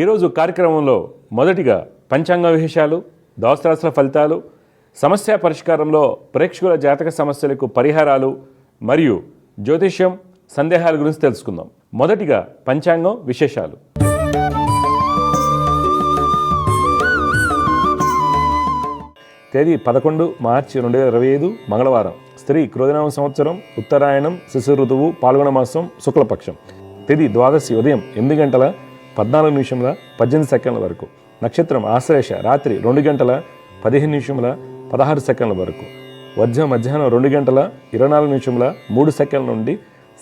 ఈరోజు కార్యక్రమంలో మొదటిగా పంచాంగ విశేషాలు, ద్వాదశ రాశుల ఫలితాలు, సమస్య పరిష్కారంలో ప్రేక్షకుల జాతక సమస్యలకు పరిహారాలు మరియు జ్యోతిష్యం సందేహాల గురించి తెలుసుకుందాం. మొదటిగా పంచాంగం విశేషాలు. తేదీ 11 మార్చి 2025 మంగళవారం. స్త్రీ క్రోధనామ సంవత్సరం, ఉత్తరాయణం, శిశిర ఋతువు, పాల్గొన మాసం, శుక్లపక్షం. తేదీ ద్వాదశి ఉదయం 8:14:18 వరకు. నక్షత్రం ఆశ్లేష రాత్రి 2:15:16 వరకు. వర్జం మధ్యాహ్నం 2:24:23 నుండి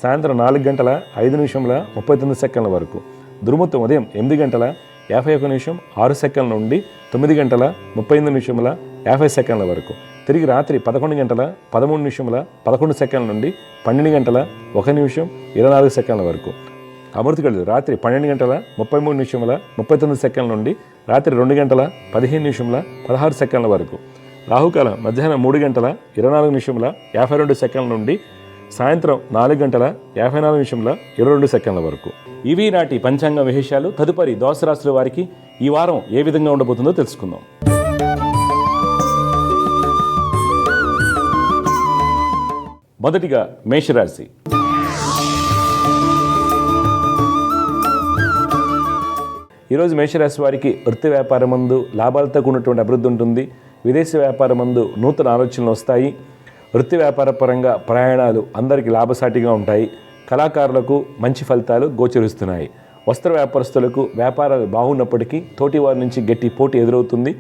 సాయంత్రం 4:05:39 వరకు. దుర్ముహూర్తం ఉదయం 8:51:06 నుండి 9:38:50 వరకు. తిరిగి రాత్రి 11:13:11 నుండి 12:01:24 వరకు. అమృత గడులు రాత్రి 12:33:39 నుండి రాత్రి 2:15:16 వరకు. రాహుకాలం మధ్యాహ్నం 3:24:52 నుండి సాయంత్రం 4:54:22 వరకు. ఇవి నాటి పంచాంగ విశేషాలు. తదుపరి ద్వాదశ రాశుల వారికి ఈ వారం ఏ విధంగా ఉండబోతుందో తెలుసుకుందాం. మొదటిగా మేషరాశి. ఈరోజు మేషరాశి వారికి వృత్తి వ్యాపారమందు లాభాలతో కూడినటువంటి అభివృద్ధి ఉంటుంది. విదేశీ వ్యాపారమందు నూతన ఆలోచనలు వస్తాయి. వృత్తి వ్యాపార పరంగా ప్రయాణాలు అందరికీ లాభసాటిగా ఉంటాయి. కళాకారులకు మంచి ఫలితాలు గోచరిస్తున్నాయి. వస్త్ర వ్యాపారస్తులకు వ్యాపారాలు బాగున్నప్పటికీ తోటి వారి నుంచి గట్టి పోటీ ఎదురవుతుంది.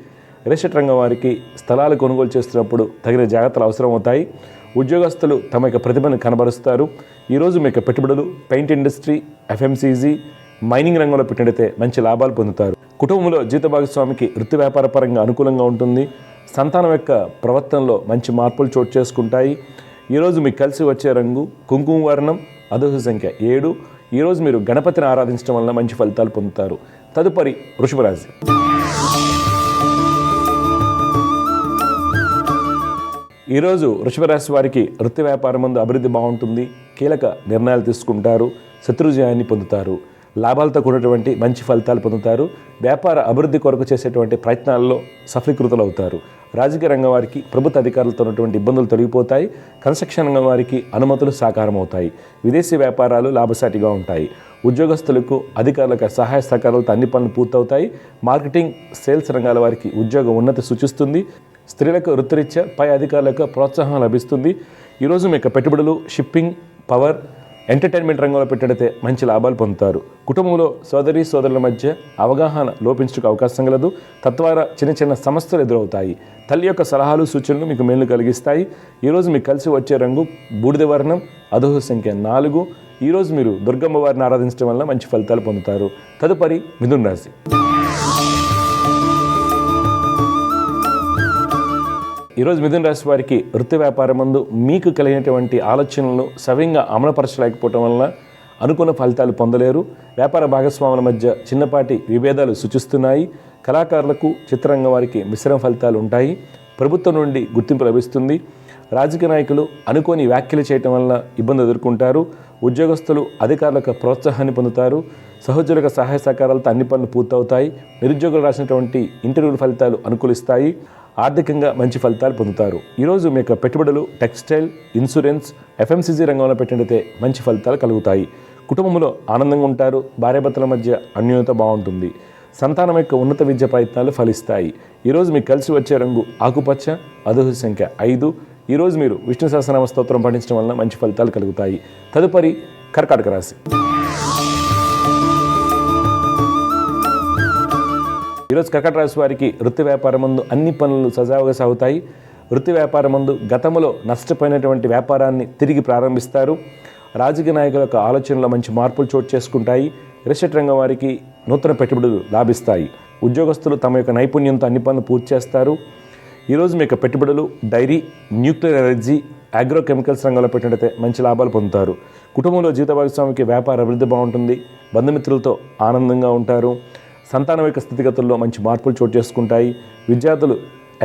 రియల్ ఎస్టేట్ రంగం వారికి స్థలాలు కొనుగోలు చేస్తున్నప్పుడు తగిన జాగ్రత్తలు అవసరం అవుతాయి. ఉద్యోగస్తులు తమ యొక్క ప్రతిభను కనబరుస్తారు. ఈరోజు మీ యొక్క పెట్టుబడులు పెయింట్ ఇండస్ట్రీ, ఎఫ్ఎంసీజీ, మైనింగ్ రంగంలో పెట్టినట్టయితే మంచి లాభాలు పొందుతారు. కుటుంబంలో జీవిత భాగస్వామికి వృత్తి వ్యాపార పరంగా అనుకూలంగా ఉంటుంది. సంతానం యొక్క ప్రవర్తనలో మంచి మార్పులు చోటు చేసుకుంటాయి. ఈరోజు మీకు కలిసి వచ్చే రంగు కుంకుమ వర్ణం, అదృష్ట సంఖ్య 7. ఈరోజు మీరు గణపతిని ఆరాధించడం వలన మంచి ఫలితాలు పొందుతారు. తదుపరి వృషభ రాశి. ఈరోజు వృషభ రాశి వారికి వృత్తి వ్యాపారం ముందు అభివృద్ధి బాగుంటుంది. కీలక నిర్ణయాలు తీసుకుంటారు. శత్రుజయాన్ని పొందుతారు. లాభాలతో కూడినటువంటి మంచి ఫలితాలు పొందుతారు. వ్యాపార అభివృద్ధి కొరకు చేసేటువంటి ప్రయత్నాల్లో సఫలీకృతులు అవుతారు. రాజకీయ రంగం వారికి ప్రభుత్వ అధికారులతో ఉన్నటువంటి ఇబ్బందులు తొలగిపోతాయి. కన్స్ట్రక్షన్ రంగం వారికి అనుమతులు సాకారం అవుతాయి. విదేశీ వ్యాపారాలు లాభసాటిగా ఉంటాయి. ఉద్యోగస్తులకు అధికారులకు సహాయ సహకారాలతో అన్ని పనులు పూర్తవుతాయి. మార్కెటింగ్, సేల్స్ రంగాల వారికి ఉద్యోగ ఉన్నతి సూచిస్తుంది. స్త్రీలకు వృత్తిరీత్యా పై అధికారులకు ప్రోత్సాహం లభిస్తుంది. ఈరోజు మీ యొక్క పెట్టుబడులు షిప్పింగ్, పవర్, ఎంటర్టైన్మెంట్ రంగంలో పెట్టినట్లయితే మంచి లాభాలు పొందుతారు. కుటుంబంలో సోదరి సోదరుల మధ్య అవగాహన లోపించడానికి అవకాశం కలదు. తద్వారా చిన్న చిన్న సమస్యలు ఎదురవుతాయి. తల్లి యొక్క సలహాలు సూచనలు మీకు మేలు కలిగిస్తాయి. ఈరోజు మీకు కలిసి వచ్చే రంగు బూడిద వర్ణం, అదృష్ట సంఖ్య 4. ఈరోజు మీరు దుర్గమ్మ వారిని ఆరాధించడం వల్ల మంచి ఫలితాలు పొందుతారు. తదుపరి మిథున రాశి. ఈరోజు మిథున రాశి వారికి వృత్తి వ్యాపారం ముందు మీకు కలిగినటువంటి ఆలోచనలను సవ్యంగా అమలుపరచలేకపోవటం వలన అనుకున్న ఫలితాలు పొందలేరు. వ్యాపార భాగస్వాముల మధ్య చిన్నపాటి విభేదాలు సూచిస్తున్నాయి. కళాకారులకు, చిత్రరంగం వారికి మిశ్రమ ఫలితాలు ఉంటాయి. ప్రభుత్వం నుండి గుర్తింపు లభిస్తుంది. రాజకీయ నాయకులు అనుకోని వ్యాఖ్యలు చేయటం వలన ఇబ్బంది ఎదుర్కొంటారు. ఉద్యోగస్తులు అధికారులకు ప్రోత్సాహాన్ని పొందుతారు. సహోద్యోగుల సహాయ సహకారాలతో అన్ని పనులు పూర్తవుతాయి. నిరుద్యోగులు రాసినటువంటి ఇంటర్వ్యూల ఫలితాలు అనుకూలిస్తాయి. ఆర్థికంగా మంచి ఫలితాలు పొందుతారు. ఈరోజు మీ యొక్క పెట్టుబడులు టెక్స్టైల్, ఇన్సూరెన్స్, ఎఫ్ఎంసీజీ రంగంలో పెట్టినట్లయితే మంచి ఫలితాలు కలుగుతాయి. కుటుంబంలో ఆనందంగా ఉంటారు. భార్యాభర్తల మధ్య అన్యోన్యత బాగుంటుంది. సంతానం యొక్క ఉన్నత విద్య ప్రయత్నాలు ఫలిస్తాయి. ఈరోజు మీకు కలిసి వచ్చే రంగు ఆకుపచ్చ, అదృష్ట సంఖ్య 5. ఈరోజు మీరు విష్ణు సహస్రనామ స్తోత్రం పఠించడం వలన మంచి ఫలితాలు కలుగుతాయి. తదుపరి కర్కాటక రాశి. ఈరోజు కర్కాటక రాశి వారికి వృత్తి వ్యాపారం ముందు అన్ని పనులు సజావుగా సాగుతాయి. వృత్తి వ్యాపారం ముందు గతంలో నష్టపోయినటువంటి వ్యాపారాన్ని తిరిగి ప్రారంభిస్తారు. రాజకీయ నాయకుల యొక్క ఆలోచనలో మంచి మార్పులు చోటు చేసుకుంటాయి. రియల్ ఎస్టేట్ రంగం వారికి నూతన పెట్టుబడులు లాభిస్తాయి. ఉద్యోగస్తులు తమ యొక్క నైపుణ్యంతో అన్ని పనులు పూర్తి చేస్తారు. ఈరోజు మీ యొక్క పెట్టుబడులు డైరీ, న్యూక్లియర్ ఎనర్జీ, అగ్రోకెమికల్స్ రంగంలో పెట్టినట్లయితే మంచి లాభాలు పొందుతారు. కుటుంబంలో జీవిత భాగస్వామికి వ్యాపార అభివృద్ధి బాగుంటుంది. బంధుమిత్రులతో ఆనందంగా ఉంటారు. సంతానం యొక్క స్థితిగతుల్లో మంచి మార్పులు చోటు చేసుకుంటాయి. విద్యార్థులు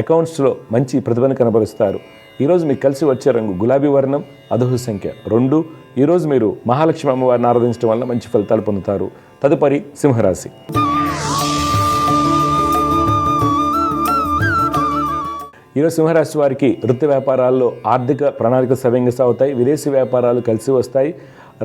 అకౌంట్స్లో మంచి ప్రతిభను కనబరుస్తారు. ఈరోజు మీకు కలిసి వచ్చే రంగు గులాబీ వర్ణం, అదృష్ట సంఖ్య 2. ఈరోజు మీరు మహాలక్ష్మి అమ్మవారిని ఆరాధించడం వల్ల మంచి ఫలితాలు పొందుతారు. తదుపరి సింహరాశి. ఈరోజు సింహరాశి వారికి వృత్తి వ్యాపారాల్లో ఆర్థిక ప్రణాళిక సవ్యంగా సాగుతాయి. విదేశీ వ్యాపారాలు కలిసి వస్తాయి.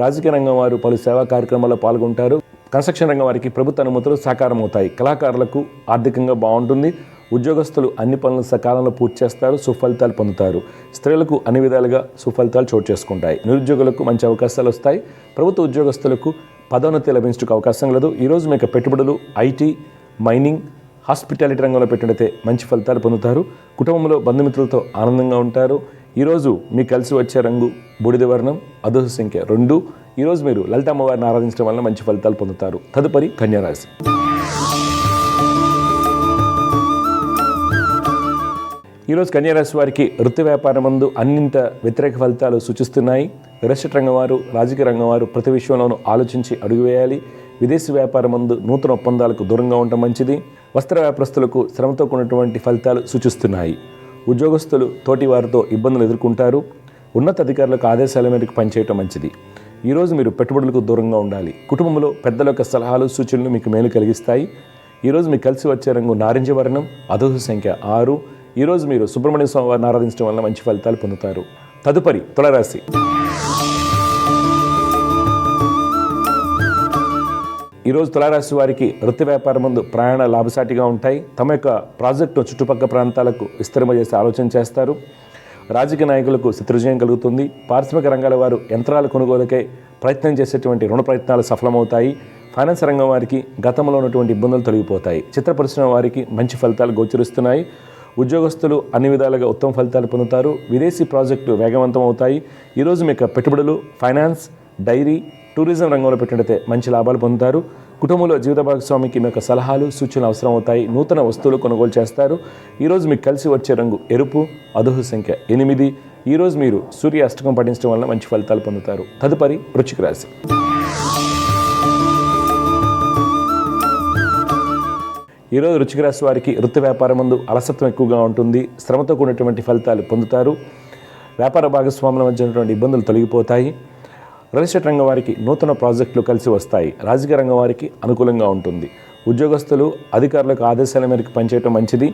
రాజకీయ రంగం వారు పలు సేవా కార్యక్రమాల్లో పాల్గొంటారు. కన్స్ట్రక్షన్ రంగం వారికి ప్రభుత్వ అనుమతులు సాకారం అవుతాయి. కళాకారులకు ఆర్థికంగా బాగుంటుంది. ఉద్యోగస్తులు అన్ని పనులను సకాలంలో పూర్తి చేస్తారు. సుఫలితాలు పొందుతారు. స్త్రీలకు అన్ని విధాలుగా సుఫలితాలు చోటు చేసుకుంటాయి. నిరుద్యోగులకు మంచి అవకాశాలు వస్తాయి. ప్రభుత్వ ఉద్యోగస్తులకు పదోన్నతి లభించడానికి అవకాశం లేదు. ఈరోజు మీకు పెట్టుబడులు ఐటీ, మైనింగ్, హాస్పిటాలిటీ రంగంలో పెట్టినట్లయితే మంచి ఫలితాలు పొందుతారు. కుటుంబంలో బంధుమిత్రులతో ఆనందంగా ఉంటారు. ఈరోజు మీకు కలిసి వచ్చే రంగు బూడిద వర్ణం, అదృష్ట సంఖ్య 2. ఈరోజు మీరు లలిత అమ్మవారిని ఆరాధించడం వల్ల మంచి ఫలితాలు పొందుతారు. తదుపరి కన్యారాశి. ఈరోజు కన్యారాశి వారికి వృత్తి వ్యాపారం నందు అన్నింట వ్యతిరేక ఫలితాలు సూచిస్తున్నాయి. రియల్ రంగం వారు, రాజకీయ రంగం వారు ప్రతి విషయంలోనూ ఆలోచించి అడుగు వేయాలి. విదేశీ వ్యాపారం నందు నూతన ఒప్పందాలకు దూరంగా ఉండటం మంచిది. వస్త్ర వ్యాపారస్తులకు శ్రమతో కూడినటువంటి ఫలితాలు సూచిస్తున్నాయి. ఉద్యోగస్తులు తోటి వారితో ఇబ్బందులు ఎదుర్కొంటారు. ఉన్నత అధికారులకు ఆదేశాల మేరకు పనిచేయటం మంచిది. ఈరోజు మీరు పెట్టుబడులకు దూరంగా ఉండాలి. కుటుంబంలో పెద్దల యొక్క సలహాలు, సూచనలు మీకు మేలు కలిగిస్తాయి. ఈరోజు మీకు కలిసి వచ్చే రంగు నారింజ వర్ణం, అదృష్ట సంఖ్య 6. ఈరోజు మీరు సుబ్రహ్మణ్య స్వామి వారిని ఆరాధించడం వల్ల మంచి ఫలితాలు పొందుతారు. తదుపరి తులారాశి. ఈరోజు తులారాశి వారికి వృత్తి వ్యాపారం ముందు ప్రయాణ లాభసాటిగా ఉంటాయి. తమ యొక్క ప్రాజెక్టును చుట్టుపక్కల ప్రాంతాలకు విస్తరింపజేసే ఆలోచన చేస్తారు. రాజకీయ నాయకులకు శత్రుజయం కలుగుతుంది. పారిశ్రామిక రంగాల వారు యంత్రాల కొనుగోలుకై ప్రయత్నం చేసేటువంటి రుణ ప్రయత్నాలు సఫలమవుతాయి. ఫైనాన్స్ రంగం వారికి గతంలో ఉన్నటువంటి ఇబ్బందులు తొలగిపోతాయి. చిత్ర పరిశ్రమ వారికి మంచి ఫలితాలు గోచరిస్తున్నాయి. ఉద్యోగస్తులు అన్ని విధాలుగా ఉత్తమ ఫలితాలు పొందుతారు. విదేశీ ప్రాజెక్టులు వేగవంతం అవుతాయి. ఈరోజు మీకు పెట్టుబడులు, ఫైనాన్స్, డైరీ, టూరిజం రంగంలో పెట్టినట్లయితే మంచి లాభాలు పొందుతారు. కుటుంబంలో జీవిత భాగస్వామికి మీ యొక్క సలహాలు, సూచనలు అవసరం అవుతాయి. నూతన వస్తువులు కొనుగోలు చేస్తారు. ఈరోజు మీకు కలిసి వచ్చే రంగు ఎరుపు, అదృష్ట సంఖ్య 8. ఈరోజు మీరు సూర్య అష్టకం పఠించడం వల్ల మంచి ఫలితాలు పొందుతారు. తదుపరి వృశ్చిక రాశి. ఈరోజు వృశ్చిక రాశి వారికి వృత్తి వ్యాపారం ముందు అలసత్వం ఎక్కువగా ఉంటుంది. శ్రమతో కూడినటువంటి ఫలితాలు పొందుతారు. వ్యాపార భాగస్వాముల మధ్య ఉన్నటువంటి ఇబ్బందులు తొలగిపోతాయి. రియల్ ఎస్టేట్ రంగం వారికి నూతన ప్రాజెక్టులు కలిసి వస్తాయి. రాజకీయ రంగం వారికి అనుకూలంగా ఉంటుంది. ఉద్యోగస్తులు అధికారులకు ఆదేశాల మేరకు పనిచేయడం మంచిది.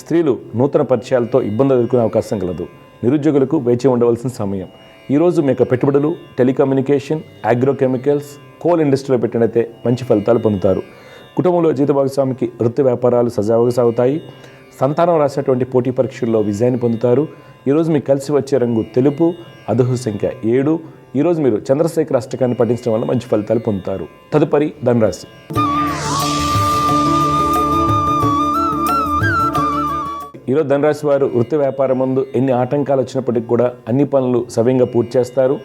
స్త్రీలు నూతన పరిచయాలతో ఇబ్బందులు ఎదుర్కొనే అవకాశం కలదు. నిరుద్యోగులకు వేచి ఉండవలసిన సమయం. ఈరోజు మీ యొక్క పెట్టుబడులు టెలికమ్యూనికేషన్, అగ్రోకెమికల్స్, కోల్ ఇండస్ట్రీలో పెట్టినైతే మంచి ఫలితాలు పొందుతారు. కుటుంబంలో జీవిత భాగస్వామికి వృత్తి వ్యాపారాలు సజావుగా సాగుతాయి. సంతానం రాసినటువంటి పోటీ పరీక్షల్లో విజయాన్ని పొందుతారు. ఈరోజు మీకు కలిసి వచ్చే రంగు తెలుపు, అదృష్ట సంఖ్య 7. ఈరోజు మీరు చంద్రశేఖర అష్టకాన్ని పఠించడం వల్ల మంచి ఫలితాలు పొందుతారు. తదుపరి ధనురాశి. ఈరోజు ధనురాశి వారు వృత్తి వ్యాపారం ముందు ఎన్ని ఆటంకాలు వచ్చినప్పటికీ కూడా అన్ని పనులు సవ్యంగా పూర్తి చేస్తారు.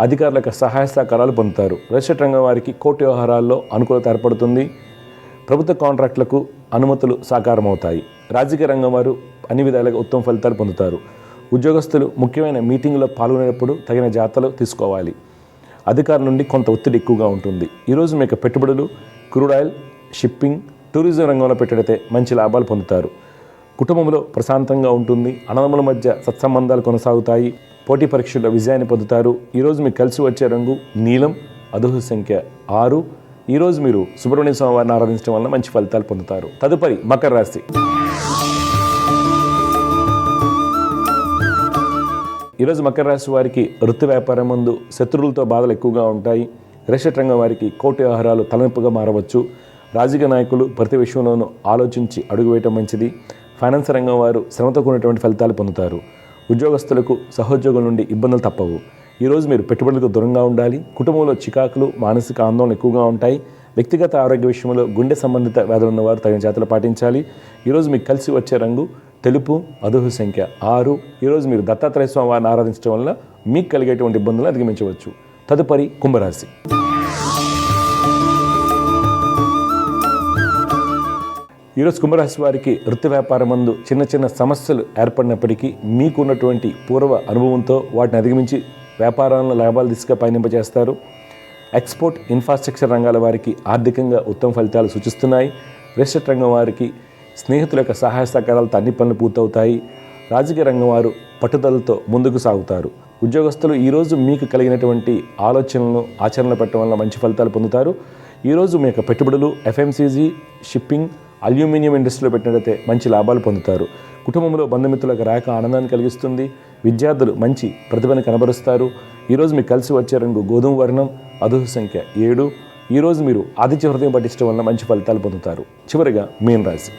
అధికారులకు సహాయ సహకారాలు పొందుతారు. రియల్ ఎస్టేట్ రంగం వారికి కోర్టు వ్యవహారాల్లో అనుకూలత ఏర్పడుతుంది. ప్రభుత్వ కాంట్రాక్టులకు అనుమతులు సాకారం అవుతాయి. రాజకీయ రంగం వారు అన్ని విధాలుగా ఉత్తమ ఫలితాలు పొందుతారు. ఉద్యోగస్తులు ముఖ్యమైన మీటింగ్లో పాల్గొనేటప్పుడు తగిన జాగ్రత్తలు తీసుకోవాలి. అధికారుల నుండి కొంత ఒత్తిడి ఎక్కువగా ఉంటుంది. ఈరోజు మీకు పెట్టుబడులు క్రూడ్ ఆయిల్, షిప్పింగ్, టూరిజం రంగంలో పెట్టినట్లయితే మంచి లాభాలు పొందుతారు. కుటుంబంలో ప్రశాంతంగా ఉంటుంది. అన్నదమ్ముల మధ్య సత్సంబంధాలు కొనసాగుతాయి. పోటీ పరీక్షల్లో విజయాన్ని పొందుతారు. ఈరోజు మీకు కలిసి వచ్చే రంగు నీలం, అదృష్ట సంఖ్య 6. ఈరోజు మీరు సుబ్రహ్మణ్య స్వామి వారిని ఆరాధించడం వల్ల మంచి ఫలితాలు పొందుతారు. తదుపరి మకర రాశి. ఈరోజు మకర రాశి వారికి వృత్తి వ్యాపారం ముందు శత్రువులతో బాధలు ఎక్కువగా ఉంటాయి. రియల్ ఎస్టేట్ రంగం వారికి కోర్టు వ్యవహారాలు తలనొప్పిగా మారవచ్చు. రాజకీయ నాయకులు ప్రతి విషయంలోనూ ఆలోచించి అడుగు వేయటం మంచిది. ఫైనాన్స్ రంగం వారు శ్రమతో కూడినటువంటి ఫలితాలు పొందుతారు. ఉద్యోగస్తులకు సహోద్యోగుల నుండి ఇబ్బందులు తప్పవు. ఈరోజు మీరు పెట్టుబడులకు దూరంగా ఉండాలి. కుటుంబంలో చికాకులు, మానసిక ఆందోళన ఎక్కువగా ఉంటాయి. వ్యక్తిగత ఆరోగ్య విషయంలో గుండె సంబంధిత వ్యాధులు ఉన్నవారు తగిన జాగ్రత్తలు పాటించాలి. ఈరోజు మీకు కలిసి వచ్చే రంగు తెలుపు, అదృష్ట సంఖ్య 6. ఈరోజు మీరు దత్తాత్రేయ స్వామి వారిని ఆరాధించడం వల్ల మీకు కలిగేటువంటి ఇబ్బందులను అధిగమించవచ్చు. తదుపరి కుంభరాశి. ఈరోజు కుంభరాశి వారికి వృత్తి వ్యాపారం ముందు చిన్న చిన్న సమస్యలు ఏర్పడినప్పటికీ మీకున్నటువంటి పూర్వ అనుభవంతో వాటిని అధిగమించి వ్యాపారాలను లాభాల దిశగా పయనింపజేస్తారు. ఎక్స్పోర్ట్, ఇన్ఫ్రాస్ట్రక్చర్ రంగాల వారికి ఆర్థికంగా ఉత్తమ ఫలితాలు సూచిస్తున్నాయి. రియల్ ఎస్టేట్ రంగం వారికి స్నేహితుల యొక్క సహాయ సహకారాలతో అన్ని పనులు పూర్తవుతాయి. రాజకీయ రంగం వారు పట్టుదలతో ముందుకు సాగుతారు. ఉద్యోగస్తులు ఈరోజు మీకు కలిగినటువంటి ఆలోచనలను ఆచరణలో పెట్టడం వల్ల మంచి ఫలితాలు పొందుతారు. ఈరోజు మీ యొక్క పెట్టుబడులు ఎఫ్ఎంసీజీ, షిప్పింగ్, అల్యూమినియం ఇండస్ట్రీలో పెట్టినట్లయితే మంచి లాభాలు పొందుతారు. కుటుంబంలో బంధుమిత్రులకు రాక ఆనందాన్ని కలిగిస్తుంది. విద్యార్థులు మంచి ప్రతిభను కనబరుస్తారు. ఈరోజు మీకు కలిసి వచ్చే రంగు గోధుమ వర్ణం, అదృష్ట సంఖ్య 7. ఈరోజు మీరు ఆదిత్య హృదయం పఠించడం వల్ల మంచి ఫలితాలు పొందుతారు. చివరిగా మీన రాశి.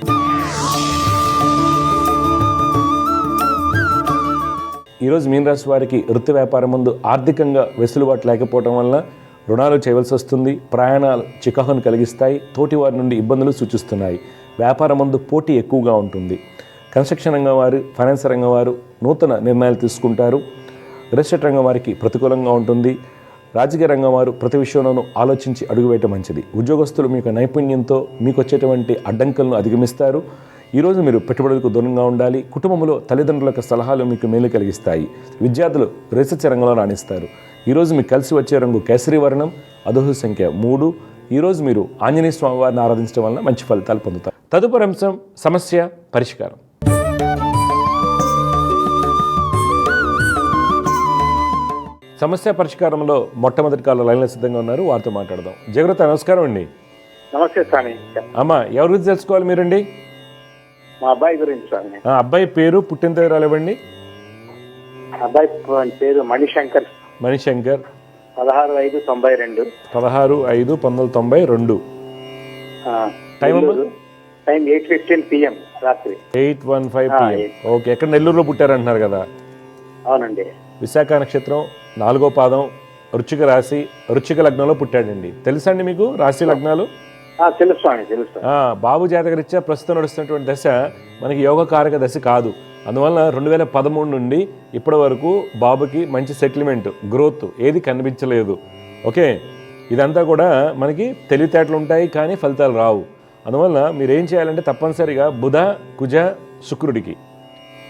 ఈరోజు మీన రాశి వారికి వృత్తి వ్యాపారం ముందు ఆర్థికంగా వెసులుబాటు లేకపోవడం వల్ల రుణాలు చేయవలసి వస్తుంది. ప్రయాణాలు చికాకును కలిగిస్తాయి. తోటి వారి నుండి ఇబ్బందులు సూచిస్తున్నాయి. వ్యాపారం ముందు పోటీ ఎక్కువగా ఉంటుంది. కన్స్ట్రక్షన్ రంగం వారు, ఫైనాన్స్ రంగం వారు నూతన నిర్ణయాలు తీసుకుంటారు. రియల్ ఎస్టేట్ రంగం వారికి ప్రతికూలంగా ఉంటుంది. రాజకీయ రంగం వారు ప్రతి విషయంలోనూ ఆలోచించి అడుగువేయటం మంచిది. ఉద్యోగస్తులు మీకు నైపుణ్యంతో మీకు వచ్చేటువంటి అడ్డంకులను అధిగమిస్తారు. ఈరోజు మీరు పెట్టుబడులకు దూరంగా ఉండాలి. కుటుంబంలో తల్లిదండ్రుల యొక్క సలహాలు మీకు మేలు కలిగిస్తాయి. విద్యార్థులు రీసెర్చ్ రంగంలో రాణిస్తారు. ఈరోజు మీకు కలిసి వచ్చే రంగు కేసరి వర్ణం, అదృష్ట సంఖ్య 3. ఈరోజు మీరు ఆంజనేయ స్వామి వారిని ఆరాధించడం వలన మంచి ఫలితాలు పొందుతారు. తదుపరి అంశం సమస్య పరిష్కారం. సమస్య పరిష్కారంలో మొట్టమొదటి కాల లైన్లో సిద్ధంగా ఉన్నారు. వారితో మాట్లాడదాం. జగృత నమస్కారం అండి. నమస్తే స్వామి. అమ్మా, ఎవరి గురించి తెలుసుకోవాలి మీరండి? మా అబ్బాయి గురించి స్వామి. అబ్బాయి పేరు, పుట్టిన తేదీ ఇవ్వండి. అబ్బాయి పేరు మణిశంకర్. మణిశంకర్. 16/5/92. 16/5/1992. టైం 8:15 PM రాత్రి. 8:15 PM. ఓకే. ఎక్కడ నెల్లూరులో పుట్టారంటున్నారు కదా? అవునండి. విశాఖ నక్షత్రం 4వ పాదం, వృశ్చిక రాశి, వృశ్చిక లగ్నంలో పుట్టాడండి. తెలుసా అండి మీకు రాశి లగ్నాలు? తెలుసు స్వామి, తెలుసు. బాబు జాతకరీత్యా ప్రస్తుతం నడుస్తున్నటువంటి దశ మనకి యోగకారక దశ కాదు. అందువల్ల 2013 నుండి ఇప్పటి వరకు బాబుకి మంచి సెటిల్మెంట్, గ్రోత్ ఏది కనిపించలేదు. ఓకే. ఇదంతా కూడా మనకి తెలివితేటలు ఉంటాయి కానీ ఫలితాలు రావు. అందువల్ల మీరు ఏం చేయాలంటే తప్పనిసరిగా బుధ కుజ శుక్రుడికి,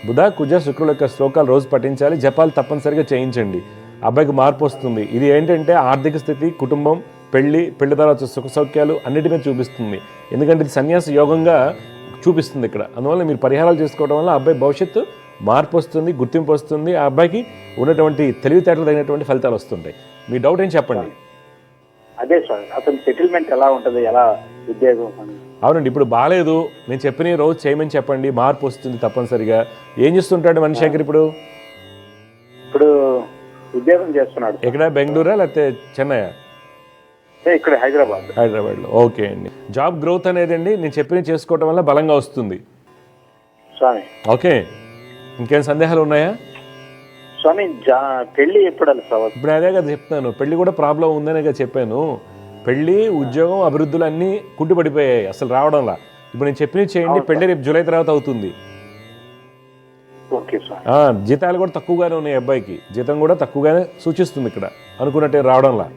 బుధ కుజ శుక్రుల యొక్క శ్లోకాలు రోజు పఠించాలి. జపాలు తప్పనిసరిగా చేయించండి. అబ్బాయికి మార్పు వస్తుంది. ఇది ఏంటంటే ఆర్థిక స్థితి, కుటుంబం, పెళ్లి తర్వాత సుఖ సౌఖ్యాలు అన్నిటి మీద చూపిస్తుంది. ఎందుకంటే ఇది సన్యాస యోగంగా చూపిస్తుంది ఇక్కడ. అందువల్ల మీరు పరిహారాలు చేసుకోవడం వల్ల అబ్బాయి భవిష్యత్తు మార్పు వస్తుంది, గుర్తింపు వస్తుంది. ఆ అబ్బాయికి ఉన్నటువంటి తెలివితేటలు తగినటువంటి ఫలితాలు వస్తుంటాయి. మీ డౌట్ ఏం చెప్పండి. అదే సార్, అతని సెటిల్మెంట్ ఎలా ఉంటుంది, ఎలా ఉద్యోగం? అవునండి, ఇప్పుడు బాగాలేదు. నేను చెప్పిన రోజు చేయమని చెప్పండి, మార్పు వస్తుంది తప్పనిసరిగా. ఏం చేస్తుంటాడు మణిశంకర్ ఇప్పుడు? ఇప్పుడు ఉద్యోగం చేస్తున్నాడు. ఎక్కడ, బెంగళూరా లేకపోతే చెన్నై? ఇక్కడ హైదరాబాద్లో. ఓకే అండి. జాబ్ గ్రోత్ అనేది అండి నేను చెప్పినవి చేసుకోవటం వల్ల బలంగా వస్తుంది స్వామి. ఓకే. ఇంకేం సందేహాలు ఉన్నాయా స్వామి? పెళ్లి ఎప్పుడు? ఇప్పుడు అదే కదా చెప్తాను, పెళ్లి కూడా ప్రాబ్లం ఉందనే కదా చెప్పాను. పెళ్లి, ఉద్యోగం, అభివృద్ధులు అన్నీ కుంటుపడిపోయాయి, అసలు రావడంలా. ఇప్పుడు నేను చెప్పినవి చేయండి. పెళ్లి రేపు జూలై తర్వాత అవుతుంది. జీతాలు కూడా తక్కువగానే ఉన్నాయి. అబ్బాయికి జీతం కూడా తక్కువగానే సూచిస్తుంది ఇక్కడ, అనుకున్నట్టే రావడంలా.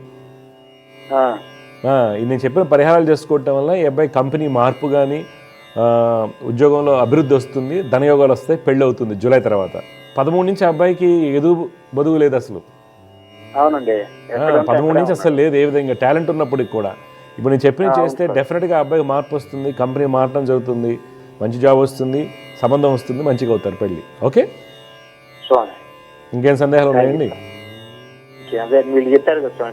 నేను చెప్పిన పరిహారాలు చేసుకోవటం వల్ల ఈ అబ్బాయి కంపెనీ మార్పు కానీ, ఉద్యోగంలో అభివృద్ధి వస్తుంది, ధనయోగాలు వస్తాయి, పెళ్ళి అవుతుంది జూలై తర్వాత. 13 నుంచి అబ్బాయికి బదువు లేదు అసలు. అవునండి, 13 నుంచి అసలు లేదు. ఏ విధంగా టాలెంట్ ఉన్నప్పటికి కూడా ఇప్పుడు నేను చెప్పిన చేస్తే డెఫినెట్గా అబ్బాయికి మార్పు వస్తుంది, కంపెనీ మారడం జరుగుతుంది, మంచి జాబ్ వస్తుంది, సంబంధం వస్తుంది, మంచిగా అవుతారు పెళ్ళి. ఓకే. ఇంకేం సందేహాలు ఉన్నాయండి?